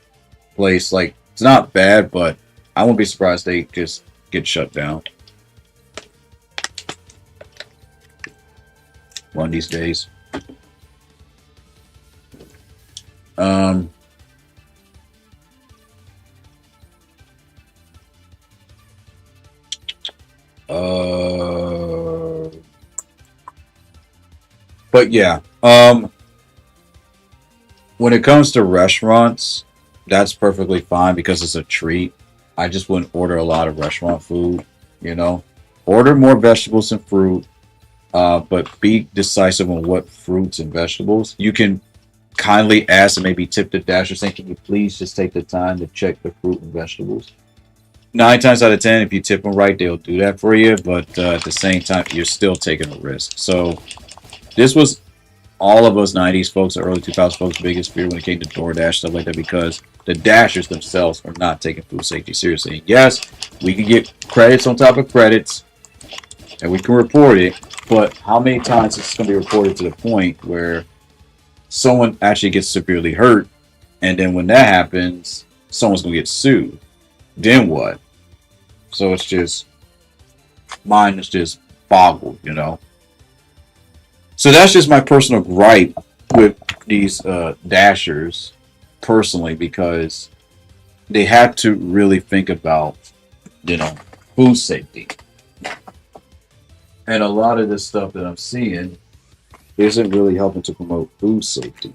place, like it's not bad, but I won't be surprised they just get shut down one of these days. Um, uh, but yeah, when it comes to restaurants, that's perfectly fine because it's a treat. I just wouldn't order a lot of restaurant food, you know. Order more vegetables and fruit, but be decisive on what fruits and vegetables. You can kindly ask and maybe tip the dasher saying, "Can you please just take the time to check the fruit and vegetables?" 9 times out of 10, if you tip them right, they'll do that for you. But at the same time, you're still taking a risk. So this was all of us 90s folks, or early 2000s folks' biggest fear when it came to DoorDash, stuff like that, because the dashers themselves are not taking food safety seriously. And yes, we can get credits on top of credits and we can report it, but how many times is it going to be reported to the point where someone actually gets severely hurt, and then when that happens, someone's going to get sued? Then what? So it's just, mine is just boggled. So that's just my personal gripe with these dashers, personally, because they have to really think about, you know, food safety. And a lot of this stuff that I'm seeing isn't really helping to promote food safety.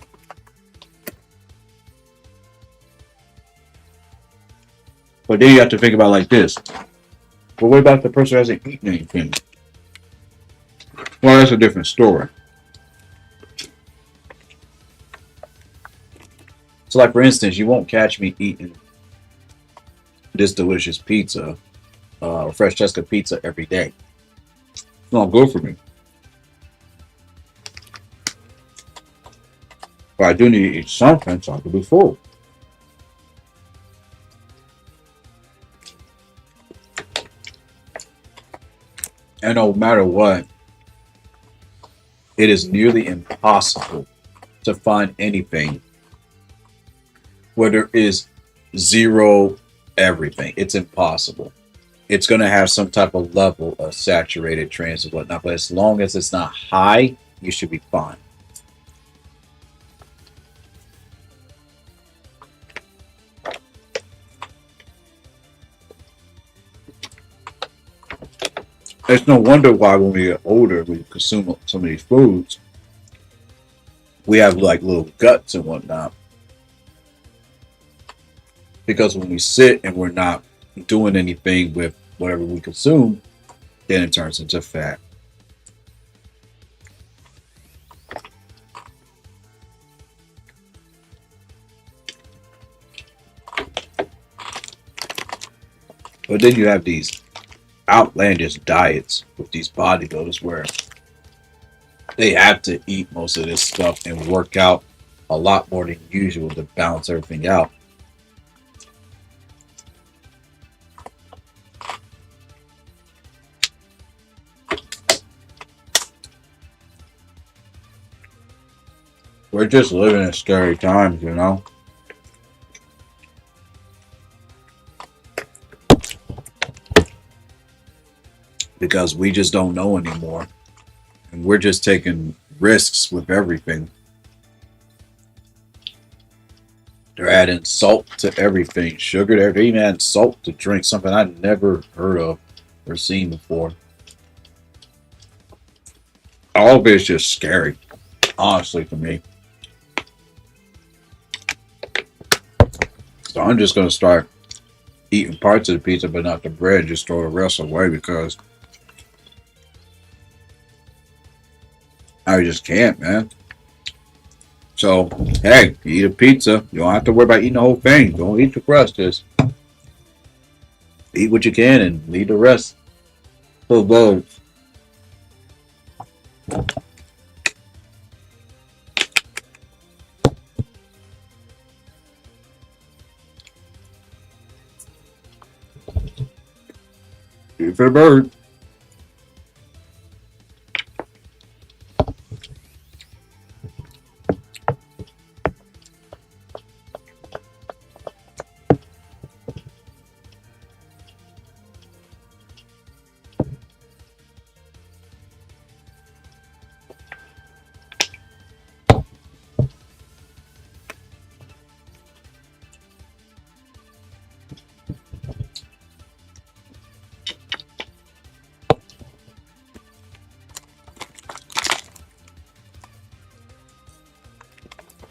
But then you have to think about it like this. But what about the person who hasn't eaten anything? Well, that's a different story. So, like, for instance, you won't catch me eating this delicious pizza, fresh Jessica pizza, every day. It's not good for me. But I do need to eat something so I can be full. And no matter what, it is nearly impossible to find anything where there is zero everything. It's impossible. It's going to have some type of level of saturated trans and whatnot, but as long as it's not high, you should be fine. It's no wonder why when we get older, we consume some of these foods, we have like little guts and whatnot. Because when we sit and we're not doing anything with whatever we consume, then it turns into fat. But then you have these outlandish diets with these bodybuilders where they have to eat most of this stuff and work out a lot more than usual to balance everything out. We're just living in scary times. Because we just don't know anymore. And we're just taking risks with everything. They're adding salt to everything, sugar to everything, even adding salt to drink, something I never heard of or seen before. All of it is just scary, honestly, for me. So I'm just going to start eating parts of the pizza, but not the bread, just throw the rest away because I just can't, man. So, hey, you eat a pizza. You don't have to worry about eating the whole thing. Don't eat the crust. Just eat what you can and leave the rest for the birds. Eat for the birds.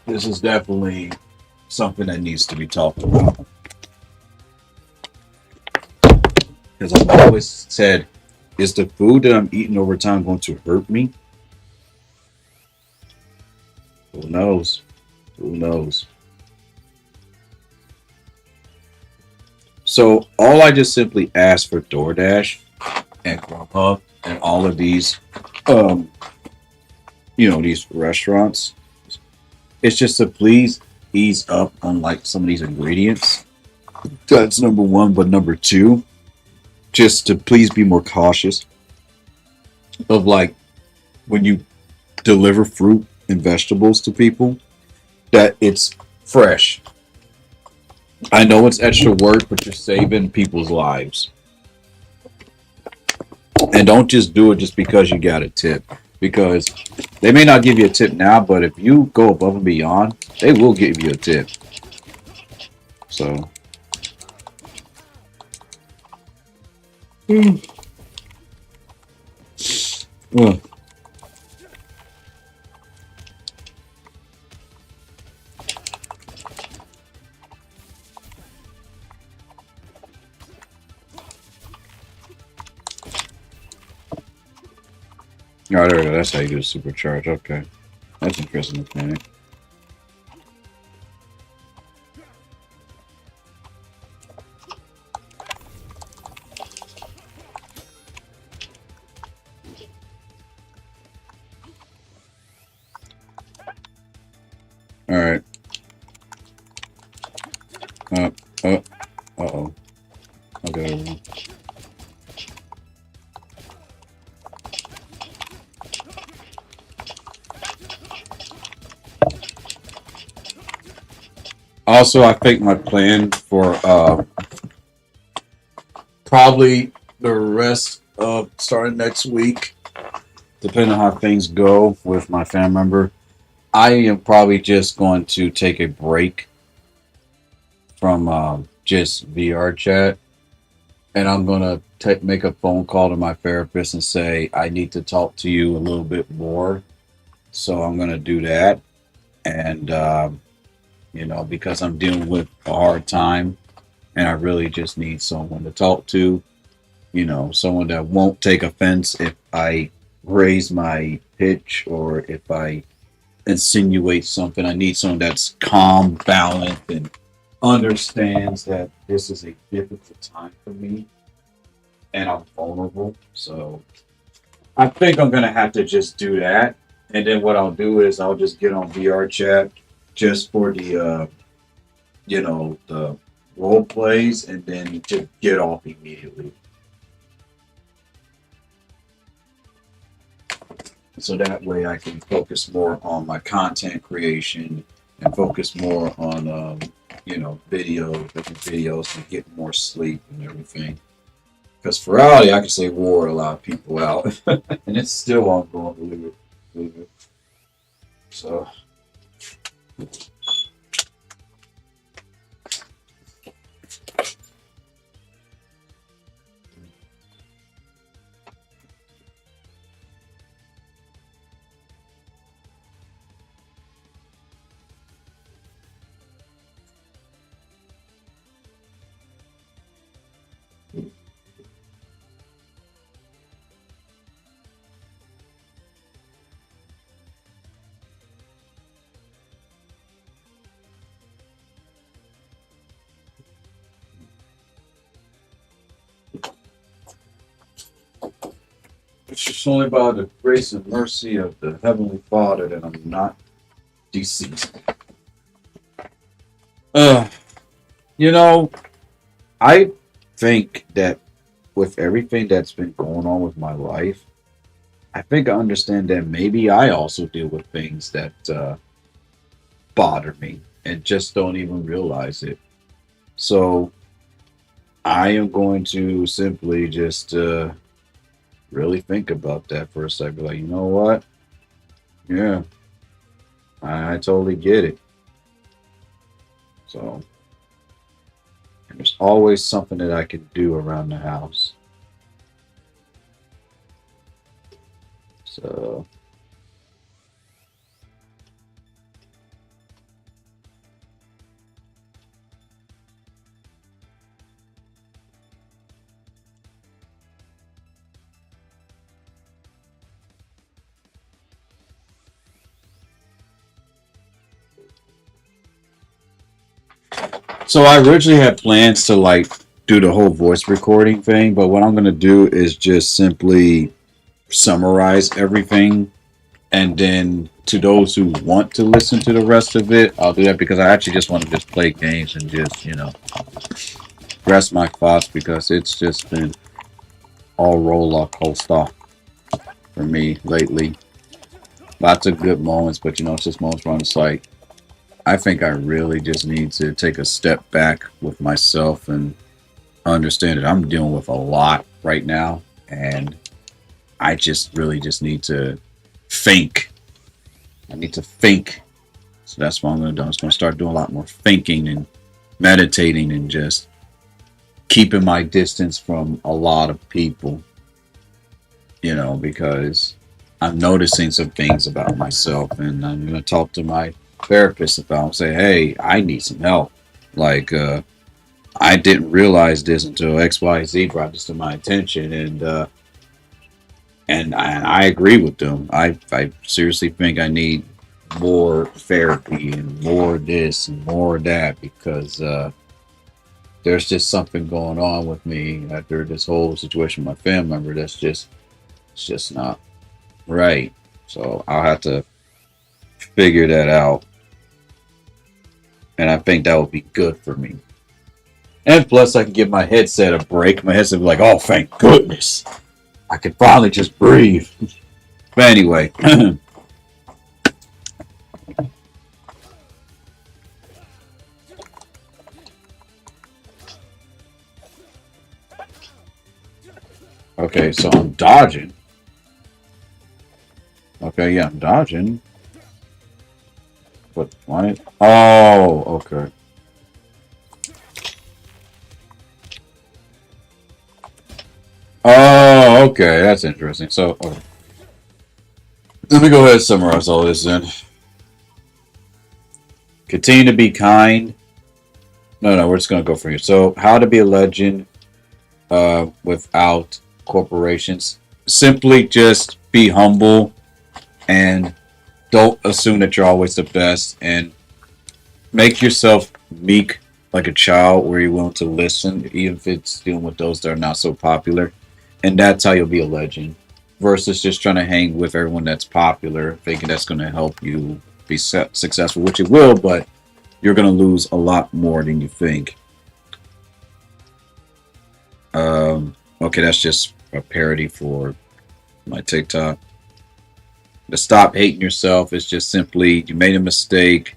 This is definitely something that needs to be talked about. Because I've always said, is the food that I'm eating over time going to hurt me? Who knows? Who knows? So all I just simply asked for DoorDash and Grubhub and all of these, um, these restaurants, it's just to please ease up on like some of these ingredients. That's number one, but number two, just to please be more cautious of like when you deliver fruit and vegetables to people that it's fresh. I know it's extra work, but you're saving people's lives. And don't just do it just because you got a tip. Because they may not give you a tip now, but if you go above and beyond, they will give you a tip. So, well, all right, there we go. That's how you do a supercharge. Okay, that's interesting mechanic. All right. Uh, uh, oh. Okay. Also, I think my plan for probably the rest of starting next week, depending on how things go with my family member, I am probably just going to take a break from just VR chat, and I'm gonna make a phone call to my therapist and say I need to talk to you a little bit more. So I'm gonna do that, and because I'm dealing with a hard time, and I really just need someone to talk to. Someone that won't take offense if I raise my pitch or if I insinuate something. I need someone that's calm, balanced, and understands that this is a difficult time for me and I'm vulnerable. So I think I'm gonna have to just do that. And then what I'll do is I'll just get on VR chat just for the role plays and then just get off immediately. So that way I can focus more on my content creation and focus more on different videos and get more sleep and everything. Because virality, I can say wore a lot of people out, and it's still ongoing. Believe it. So It's just only by the grace and mercy of the Heavenly Father that I'm not deceased. Uh, you know, I think that with everything that's been going on with my life, I think I understand that maybe I also deal with things that bother me and just don't even realize it. So I am going to simply just really think about that for a second. Be like, you know what? Yeah, I totally get it. So and there's always something that I can do around the house. So I originally had plans to like do the whole voice recording thing, but what I'm gonna do is just simply summarize everything, and then to those who want to listen to the rest of it, I'll do that because I actually just want to just play games and just rest my thoughts because it's just been all roller coaster for me lately. Lots of good moments, but it's just moments where I'm just like, I think I really just need to take a step back with myself and understand that I'm dealing with a lot right now, and I just really just need to think. I need to think. So that's what I'm going to do. I'm just going to start doing a lot more thinking and meditating and just keeping my distance from a lot of people, because I'm noticing some things about myself, and I'm going to talk to my therapist about them, say, hey, I need some help. Like, I didn't realize this until XYZ brought this to my attention, and I agree with them. I seriously think I need more therapy and more this and more that because there's just something going on with me after this whole situation with my family member that's just it's just not right. So I'll have to figure that out, and I think that would be good for me. And plus, I can give my headset a break. My headset will be like, "Oh, thank goodness, I can finally just breathe." But anyway, okay, so I'm dodging. Okay, yeah, I'm dodging. But why? Oh, okay. Oh, okay, that's interesting. So, okay. Let me go ahead and summarize all this then. Continue to be kind. No, no, we're just gonna go for you. So, how to be a legend without corporations? Simply just be humble and don't assume that you're always the best, and make yourself meek like a child where you're willing to listen, even if it's dealing with those that are not so popular. And that's how you'll be a legend. Versus just trying to hang with everyone that's popular, thinking that's going to help you be successful, which it will, but you're going to lose a lot more than you think. Okay, that's just a parody for my TikTok. To stop hating yourself is just simply you made a mistake.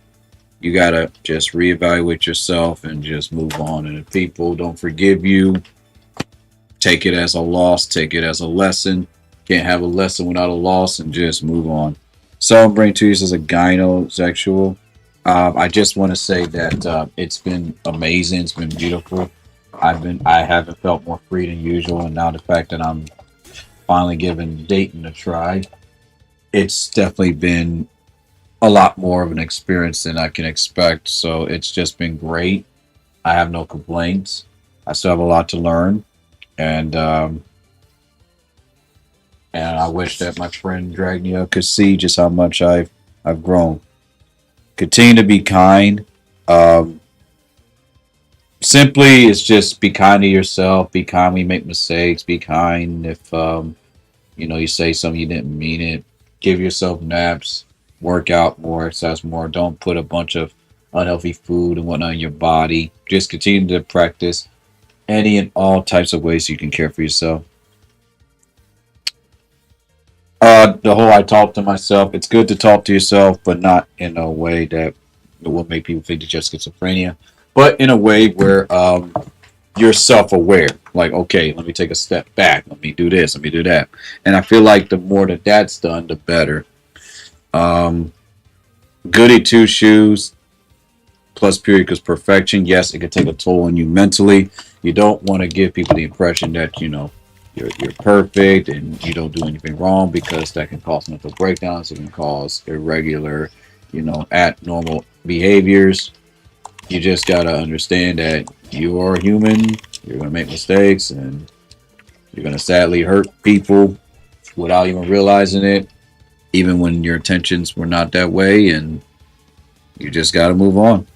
You gotta just reevaluate yourself and just move on. And if people don't forgive you, take it as a loss, take it as a lesson. Can't have a lesson without a loss, and just move on. Celebrating Tuesdays as a gynosexual. I just want to say that it's been amazing. It's been beautiful. I haven't felt more free than usual, and now the fact that I'm finally giving dating a try, it's definitely been a lot more of an experience than I can expect. So it's just been great. I have no complaints. I still have a lot to learn, and I wish that my friend Dragnia could see just how much I've grown. Continue to be kind. Um, Simply, it's just be kind to yourself. Be kind when you make mistakes. Be kind if You say something you didn't mean it. Give yourself naps. Work out more. Exercise more. Don't put a bunch of unhealthy food and whatnot in your body. Just continue to practice any and all types of ways you can care for yourself. The whole I talk to myself. It's good to talk to yourself, but not in a way that will make people think you just schizophrenia, but in a way where you're self-aware. Like, okay, let me take a step back. Let me do this. Let me do that. And I feel like the more that that's done, the better. Um, Goody two shoes plus period because perfection. Yes, it can take a toll on you mentally. You don't want to give people the impression that you're perfect and you don't do anything wrong because that can cause mental breakdowns. It can cause irregular, at normal behaviors. You just gotta understand that you are human. You're gonna make mistakes and you're gonna sadly hurt people without even realizing it, even when your intentions were not that way, and you just gotta move on.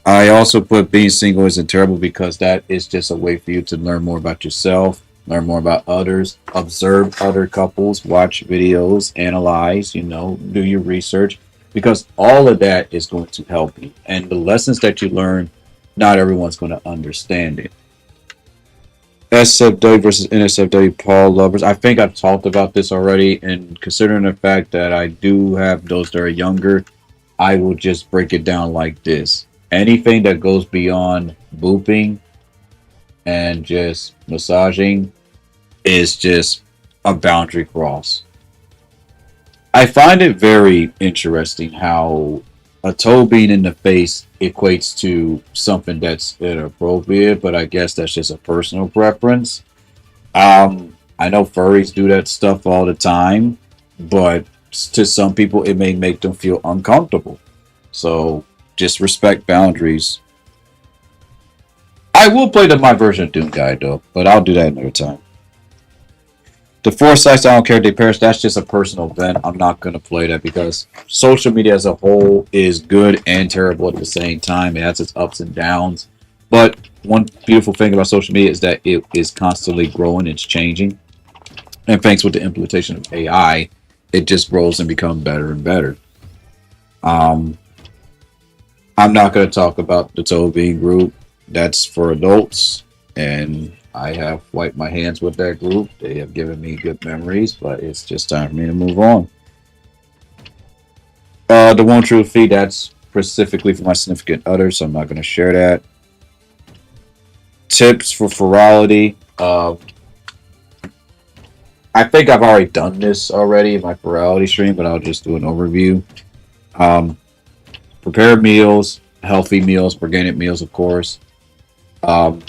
I also put being single isn't terrible because that is just a way for you to learn more about yourself, learn more about others, observe other couples, watch videos, analyze, do your research because all of that is going to help you. And the lessons that you learn, not everyone's going to understand it. SFW versus NSFW Paul lovers. I think I've talked about this already, and considering the fact that I do have those that are younger, I will just break it down like this. Anything that goes beyond booping and just massaging is just a boundary cross. I find it very interesting how a toe being in the face equates to something that's inappropriate, but I guess that's just a personal preference. I know furries do that stuff all the time, but to some people it may make them feel uncomfortable. So just respect boundaries. I will play my version of Doom Guide though, but I'll do that another time. The four sites I don't care if they perish. That's just a personal event. I'm not gonna play that because social media as a whole is good and terrible at the same time. It has its ups and downs. But one beautiful thing about social media is that it is constantly growing. It's changing, and thanks with the implementation of AI, it just grows and becomes better and better. Um, I'm not gonna talk about the Toe Bean group. That's for adults, and I have wiped my hands with that group. They have given me good memories, but it's just time for me to move on. The one true fee, that's specifically for my significant other, so I'm not going to share that. Tips for ferality. I think I've already done this already in my ferality stream, but I'll just do an overview. Um, Prepare meals, healthy meals, organic meals, of course. Um,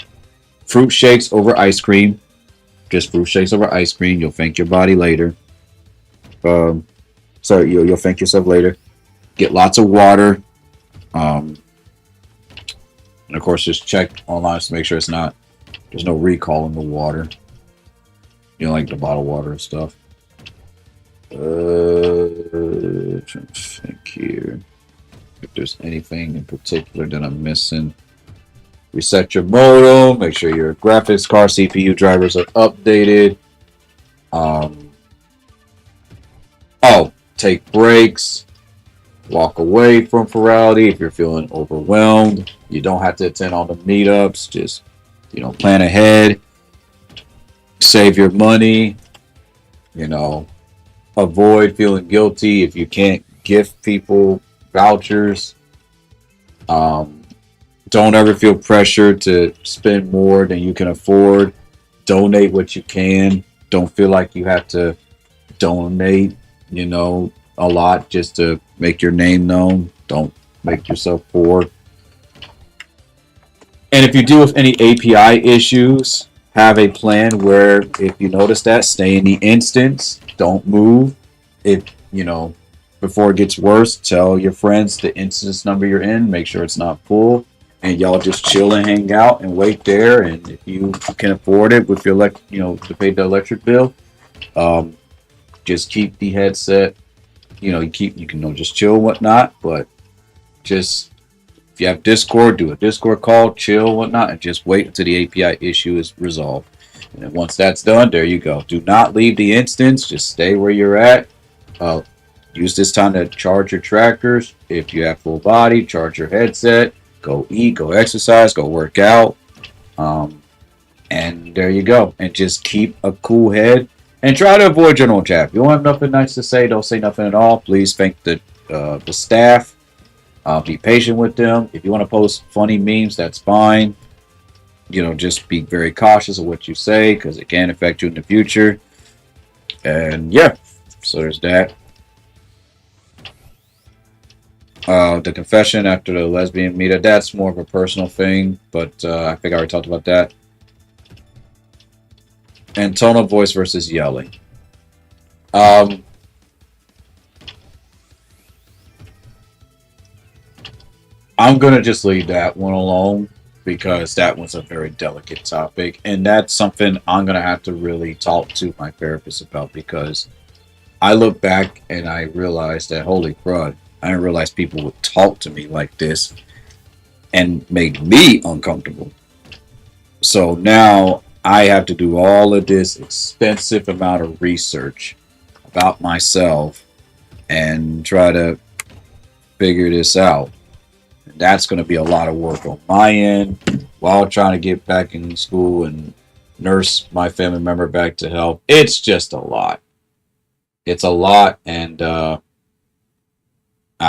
Fruit shakes over ice cream. Just fruit shakes over ice cream. You'll thank your body later. Um, so you'll thank yourself later. Get lots of water. Um, and of course, just check online to make sure there's no recall in the water. Like the bottled water and stuff. Trying to think here. If there's anything in particular that I'm missing. Reset your modem. Make sure your graphics card, CPU drivers are updated. Um, Take breaks. Walk away from virality if you're feeling overwhelmed. You don't have to attend all the meetups. Just, plan ahead. Save your money. Avoid feeling guilty if you can't gift people vouchers. Don't ever feel pressured to spend more than you can afford. Donate what you can. Don't feel like you have to donate, a lot just to make your name known. Don't make yourself poor. And if you deal with any API issues, have a plan where if you notice that, stay in the instance. Don't move. If, before it gets worse, tell your friends the instance number you're in. Make sure it's not full. And y'all just chill and hang out and wait there. And if you can afford it with your to pay the electric bill, just keep the headset. You can just chill and whatnot. But just if you have Discord, do a Discord call, chill and whatnot, and just wait until the API issue is resolved. And then once that's done, there you go. Do not leave the instance. Just stay where you're at. Uh, use this time to charge your trackers. If you have full body, charge your headset. Go eat, go exercise, go work out. Um, and there you go. And just keep a cool head. And try to avoid general chat. If you don't have nothing nice to say, don't say nothing at all. Please thank the staff. Be patient with them. If you want to post funny memes, that's fine. Just be very cautious of what you say because it can affect you in the future. And yeah, so there's that. The confession after the lesbian meetup, that's more of a personal thing, but I think I already talked about that. And tone of voice versus yelling. Um, I'm going to just leave that one alone because that was a very delicate topic. And that's something I'm going to have to really talk to my therapist about because I look back and I realized that, holy crud, I didn't realize people would talk to me like this and make me uncomfortable. So now I have to do all of this expensive amount of research about myself and try to figure this out. And that's going to be a lot of work on my end while trying to get back in school and nurse my family member back to health. It's just a lot. It's a lot, and I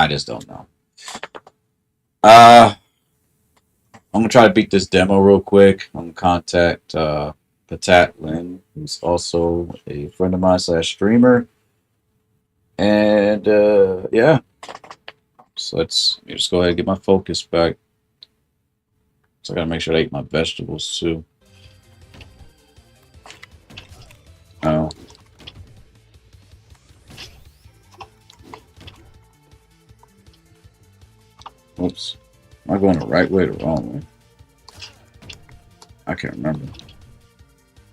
just don't know. I'm gonna try to beat this demo real quick. I'm gonna contact Patat Lin, who's also a friend of mine slash streamer, and yeah. So let's just go ahead and get my focus back. So I gotta make sure I eat my vegetables too. Oh. Oops. Am I going the right way or the wrong way? I can't remember.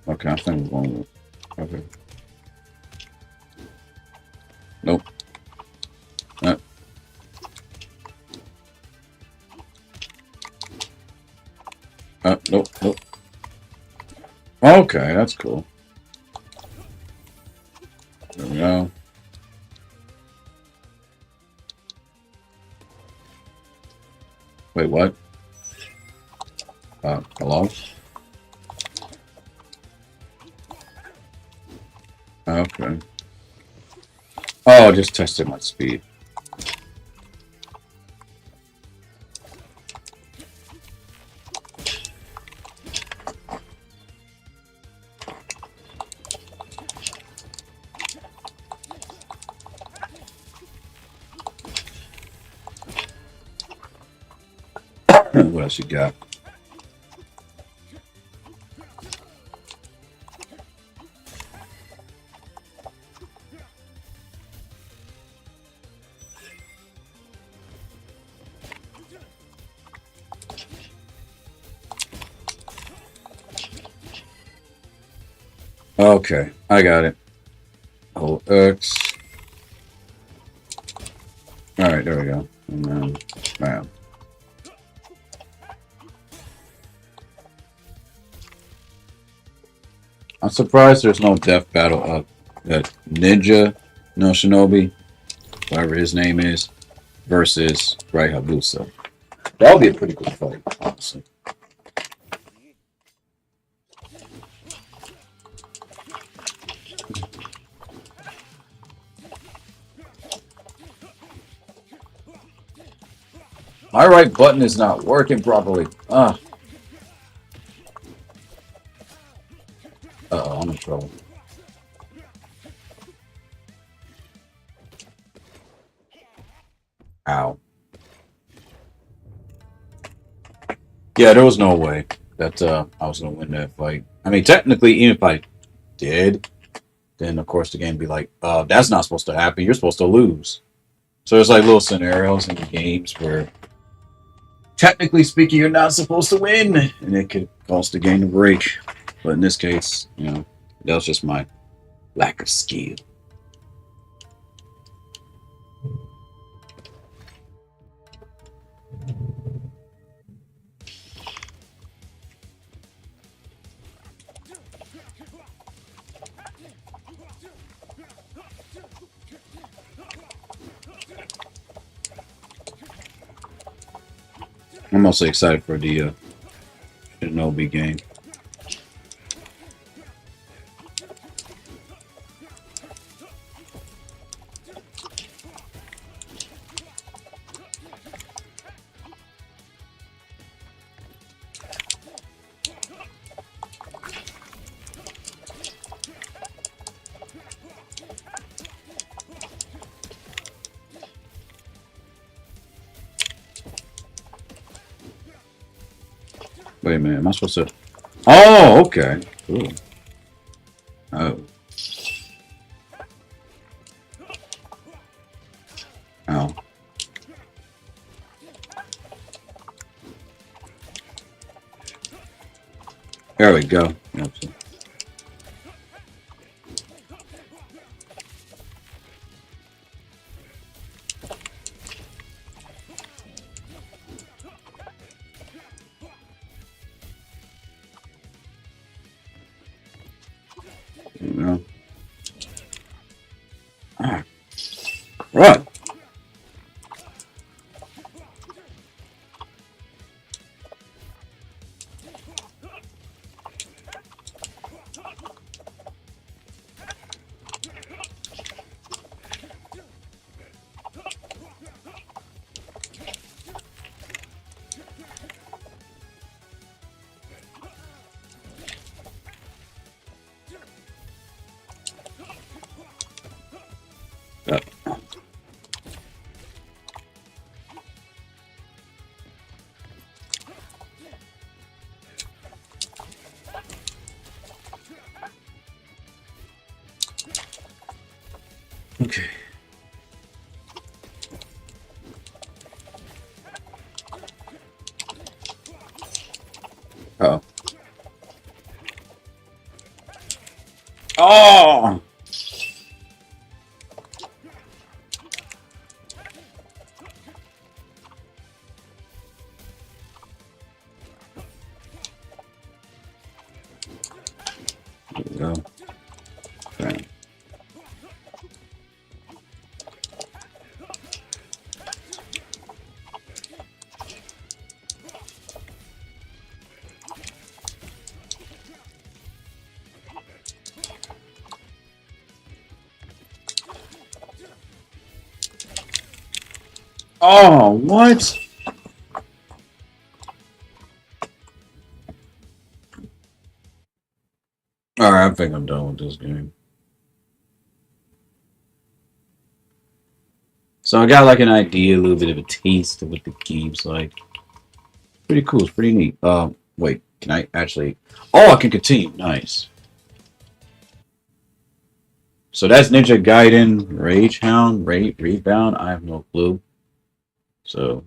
Okay, I think we're going with. Okay. Nope. Nope, nope. Okay, that's cool. There we go. Wait, what? Hello? Okay. Oh, just tested my speed. What else you got? Okay, I got it. Hold X. Alright, there we go. And then, bam. I'm surprised there's no death battle of that Ninja no Shinobi, whatever his name is, versus Rai Hayabusa. That would be a pretty cool fight, honestly. My right button is not working properly. Uh-oh, I'm in trouble. Ow. Yeah, there was no way that I was going to win that fight. I mean, technically, even if I did, then of course the game would be like, that's not supposed to happen. You're supposed to lose. So there's like little scenarios in the games where, technically speaking, you're not supposed to win, and it could cost the game to break. But in this case, that was just my lack of skill. I'm mostly excited for the Shinobi game. Wait a minute, am I supposed to? Oh, okay. Cool. Oh, oh. There we go. Yep. There we go. Ah, right. Yep. Okay. Uh oh. Oh. There we go. Bam. Oh, what? All right, I think I'm done with this game. So I got like an idea, a little bit of a taste of what the game's like. Pretty cool. It's pretty neat. Wait, can I actually? Oh, I can continue. Nice. So that's Ninja Gaiden, Rage Hound, Rebound. I have no clue. So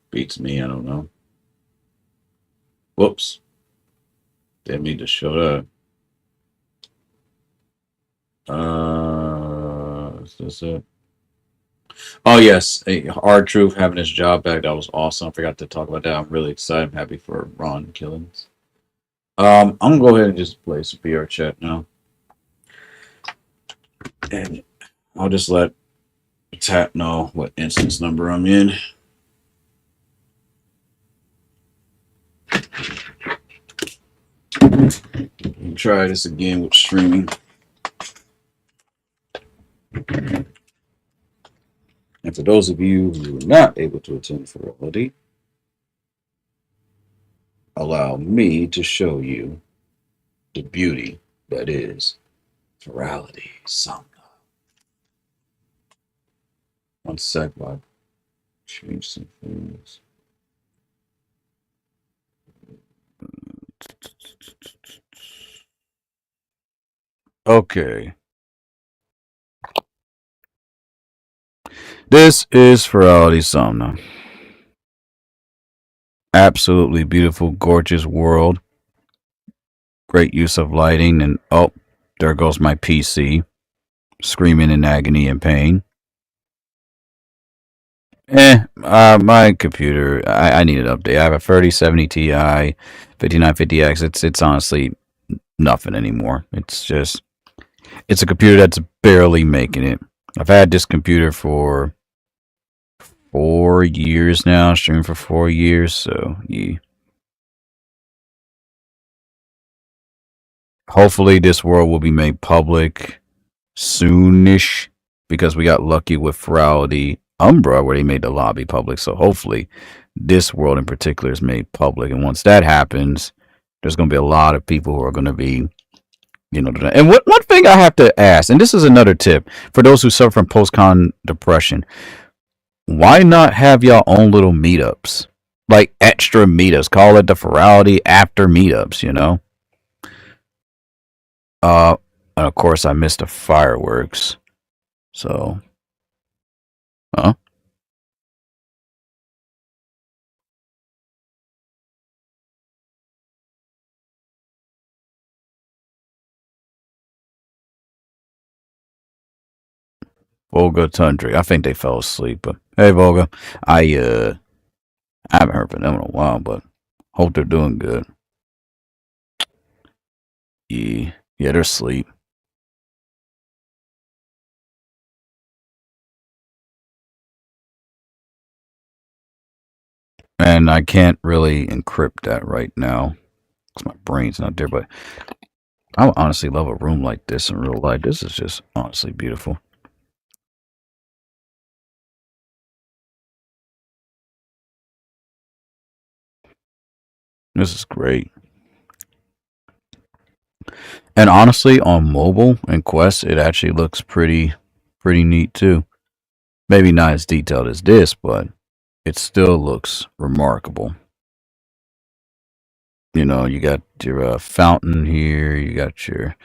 beats me. I don't know. Whoops. Didn't mean to show up. Is this it? Oh yes, R Truth having his job back. That was awesome. I forgot to talk about that. I'm really excited. I'm happy for Ron Killings. I'm gonna go ahead and just play some VR chat now, and I'll just let Tap know what instance number I'm in. Try this again with streaming. And for those of you who are not able to attend Ferality, allow me to show you the beauty that is Ferality. Some. One sec while I change some things. Okay. This is Ferality Somna. Absolutely beautiful, gorgeous world. Great use of lighting, and oh, there goes my PC, screaming in agony and pain. My computer, I need an update. I have a 3070 Ti, 5950X. It's honestly nothing anymore. It's a computer that's barely making it. I've had this computer for 4 years now, streaming for 4 years. So yeah, hopefully this world will be made public soonish because we got lucky with Ferality Umbra where they made the lobby public. So hopefully this world in particular is made public, and once that happens, there's going to be a lot of people who are going to be, and what one thing I have to ask, and this is another tip for those who suffer from post-con depression, why not have y'all own little meetups? Like extra meetups. Call it the Ferality after meetups. Uh and of course I missed the fireworks. So huh? Volga Tundra. I think they fell asleep, but hey Volga. I haven't heard from them in a while, but hope they're doing good. Yeah. Yeah, they're asleep. And I can't really encrypt that right now because my brain's not there, but I would honestly love a room like this in real life. This is just honestly beautiful. This is great. And honestly, on mobile and Quest, it actually looks pretty neat too. Maybe not as detailed as this, but it still looks remarkable. You got your fountain here, you got your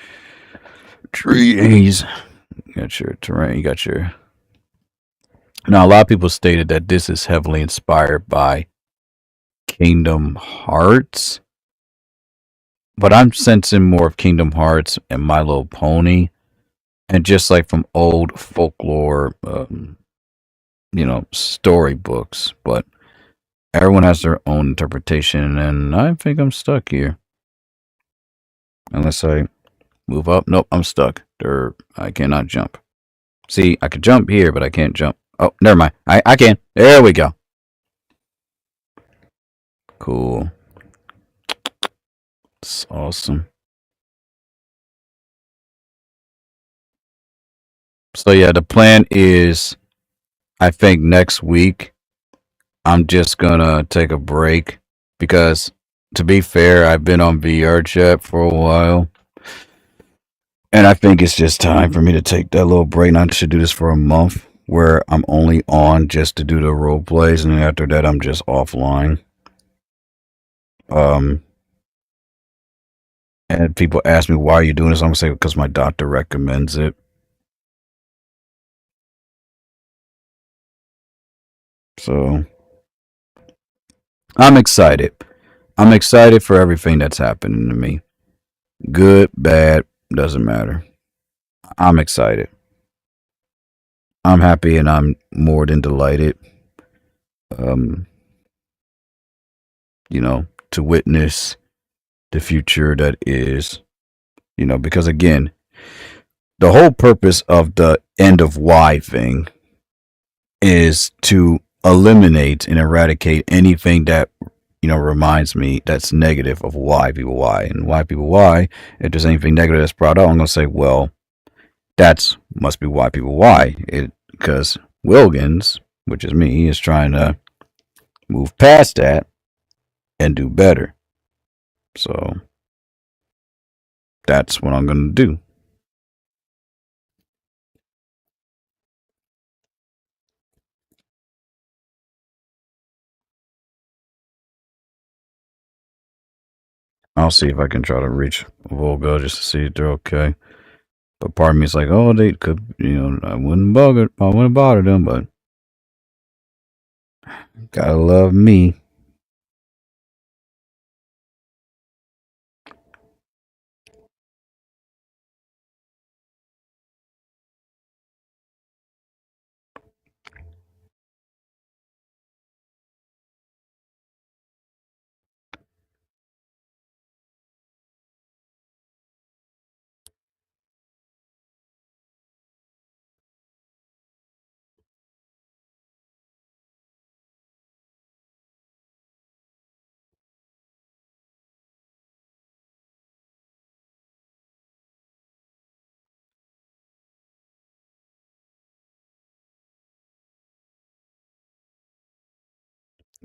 trees, you got your terrain, you got your. Now, a lot of people stated that this is heavily inspired by Kingdom Hearts, but I'm sensing more of Kingdom Hearts and My Little Pony, and just like from old folklore, storybooks. But everyone has their own interpretation, and I think I'm stuck here. Unless I move up. Nope, I'm stuck. I cannot jump. See, I could jump here, but I can't jump. Oh, never mind. I can. There we go. Cool. It's awesome. So yeah, the plan is I think next week I'm just gonna take a break because to be fair, I've been on VR chat for a while. And I think it's just time for me to take that little break. And I should do this for a month where I'm only on just to do the role plays, and then after that I'm just offline. Um and people ask me why are you doing this? I'm gonna say because my doctor recommends it. So I'm excited. I'm excited for everything that's happening to me. Good, bad, doesn't matter. I'm excited. I'm happy and I'm more than delighted. Um, to witness the future that is, because again, the whole purpose of the end of Y thing is to eliminate and eradicate anything that reminds me that's negative of why people why and why people why. If there's anything negative that's brought up, I'm gonna say, well, that's must be why people why it because Wilkins, which is me, is trying to move past that and do better. So that's what I'm gonna do. I'll see if I can try to reach Volga just to see if they're okay. But part of me is like, oh, they could, I wouldn't bother them, but gotta love me.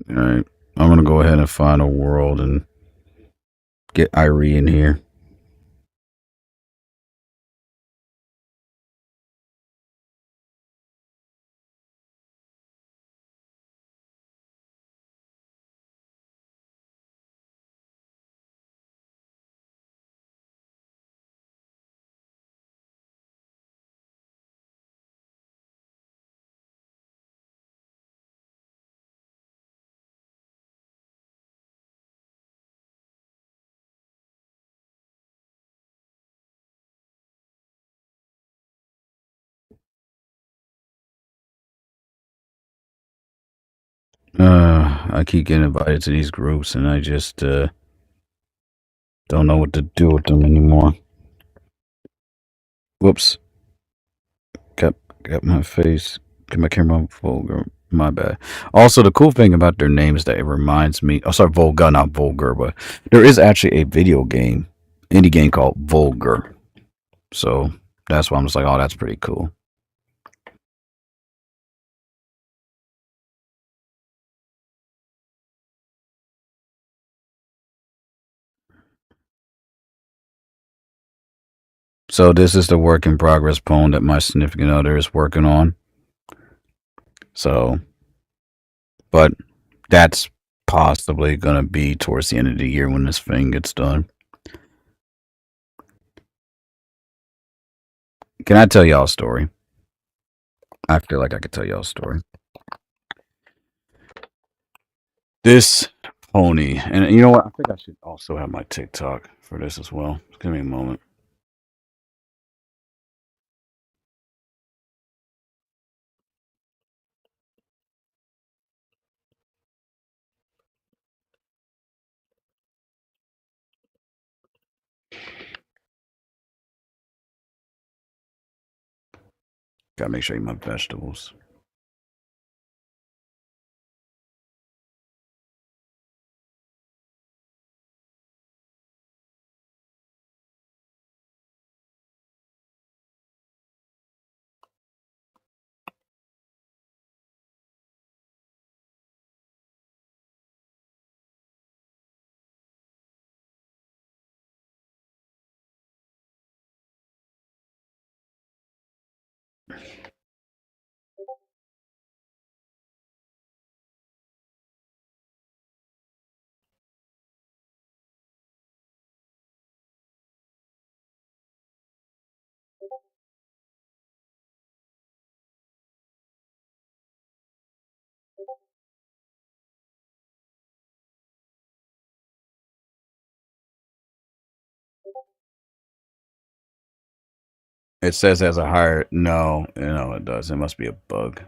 All right. I'm gonna go ahead and find a world and get Irie in here. I keep getting invited to these groups, and I just don't know what to do with them anymore. Whoops. Got got my face. Got my camera on vulgar. My bad. Also, the cool thing about their names that it reminds me. Oh, sorry, Volga, not vulgar, but there is actually a video game, indie game called Vulgar. So that's why I'm just like, oh, that's pretty cool. So this is the work in progress poem that my significant other is working on. So, but that's possibly gonna be towards the end of the year when this thing gets done. Can I tell y'all a story? I feel like I could tell y'all a story. This pony, and you know what? I think I should also have my TikTok for this as well. Give me a moment. Gotta make sure I eat my vegetables. It says as a higher. No, no, it does. It must be a bug.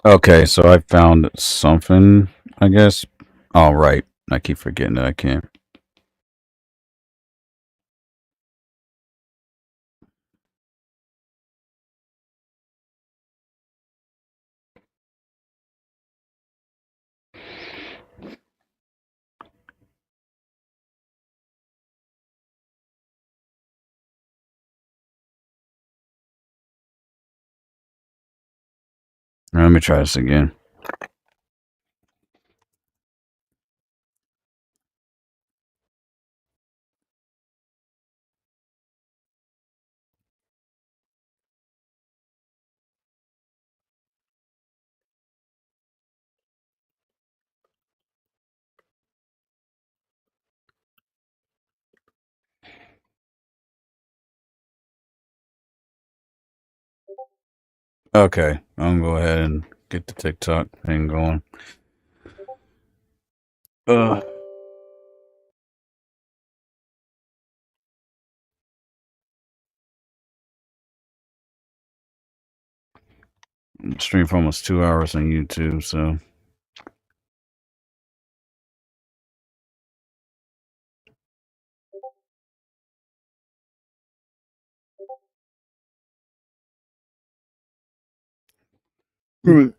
Okay, so I found something. I guess. All right. I keep forgetting that I can't. Let me try this again. Okay, I'm gonna go ahead and get the TikTok thing going. Uh, Stream for almost 2 hours on YouTube, so. Hmm.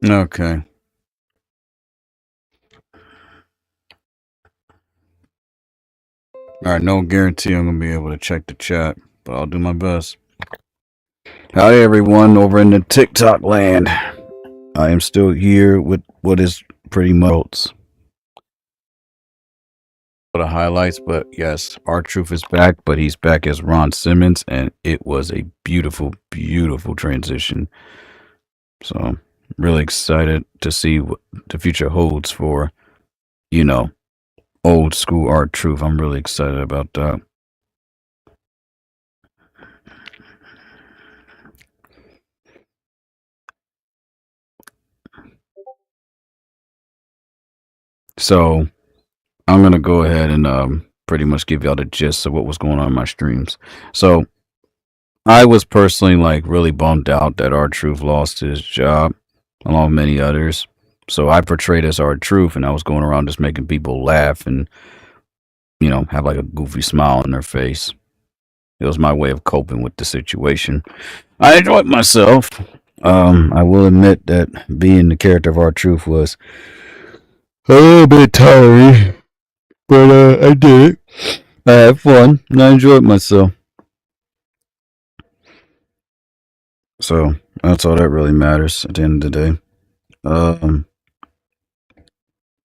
Okay. All right. No guarantee I'm gonna be able to check the chat, but I'll do my best. Howdy, everyone over in the TikTok land. I am still here with what is pretty much the highlights, but yes, our truth is back, but he's back as Ron Simmons, and it was a beautiful, beautiful transition. So I'm really excited to see what the future holds for, you know, old school art truth. I'm really excited about that. So I'm gonna go ahead and pretty much give y'all the gist of what was going on in my streams. So I was personally like really bummed out that our truth lost his job, along with many others. So I portrayed as our truth, and I was going around just making people laugh and have like a goofy smile on their face. It was my way of coping with the situation. I enjoyed myself. I will admit that being the character of our truth was a little bit tiring, but I did it. I had fun and I enjoyed myself. So that's all that really matters at the end of the day. Um,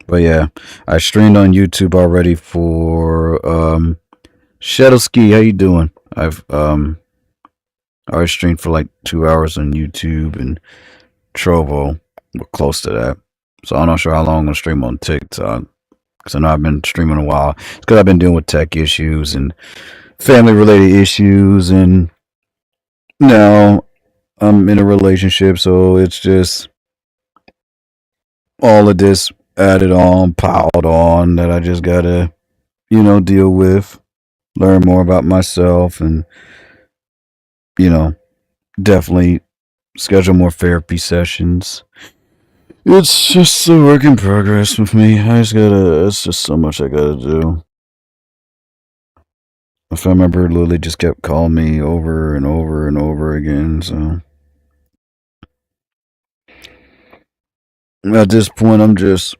but yeah, I streamed on YouTube already for Shadowski. How you doing? I already streamed for like 2 hours on YouTube and Trovo. We're close to that. So I'm not sure how long I'm gonna stream on TikTok. Because I know I've been streaming a while. It's because I've been dealing with tech issues and family related issues, and now I'm in a relationship, so it's just all of this added on, piled on that I just gotta, deal with, learn more about myself, and, you know, definitely schedule more therapy sessions. It's just a work in progress with me. It's just so much I gotta do. My family member literally just kept calling me over and over and over again, so at this point, I'm just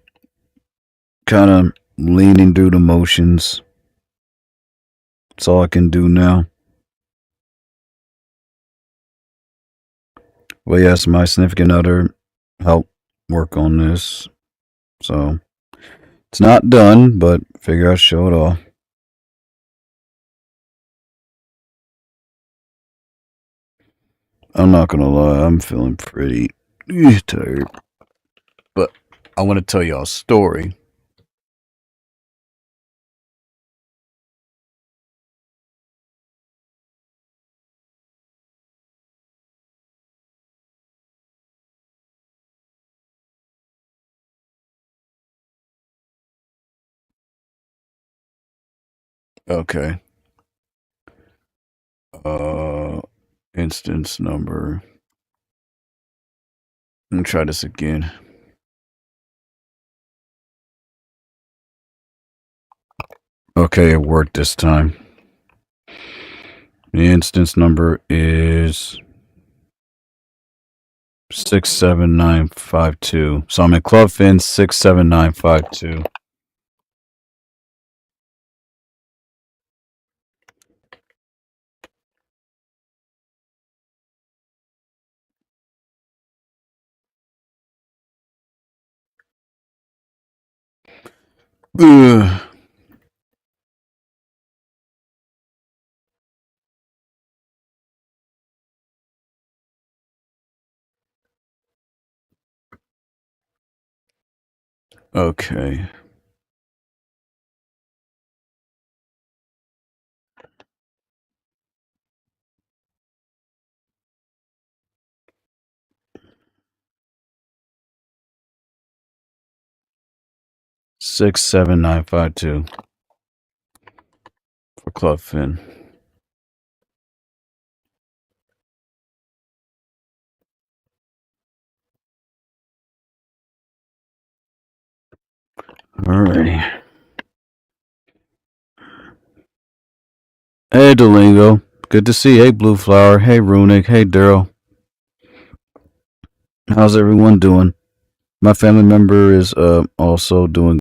kind of leaning through the motions. That's all I can do now. Well, yes, my significant other helped work on this, so it's not done, but figure I'll show it off. I'm not gonna lie, I'm feeling pretty tired, but I want to tell y'all a story. Okay. Uh, instance number. Let me try this again. Okay, it worked this time. The instance number is 67952. So I'm in Club Fin 67952. Ugh. Okay. Six seven nine five two for Club Fin. Alrighty. Hey Delingo. Good to see you. Hey Blue Flower. Hey Runic. Hey Daryl. How's everyone doing? My family member is also doing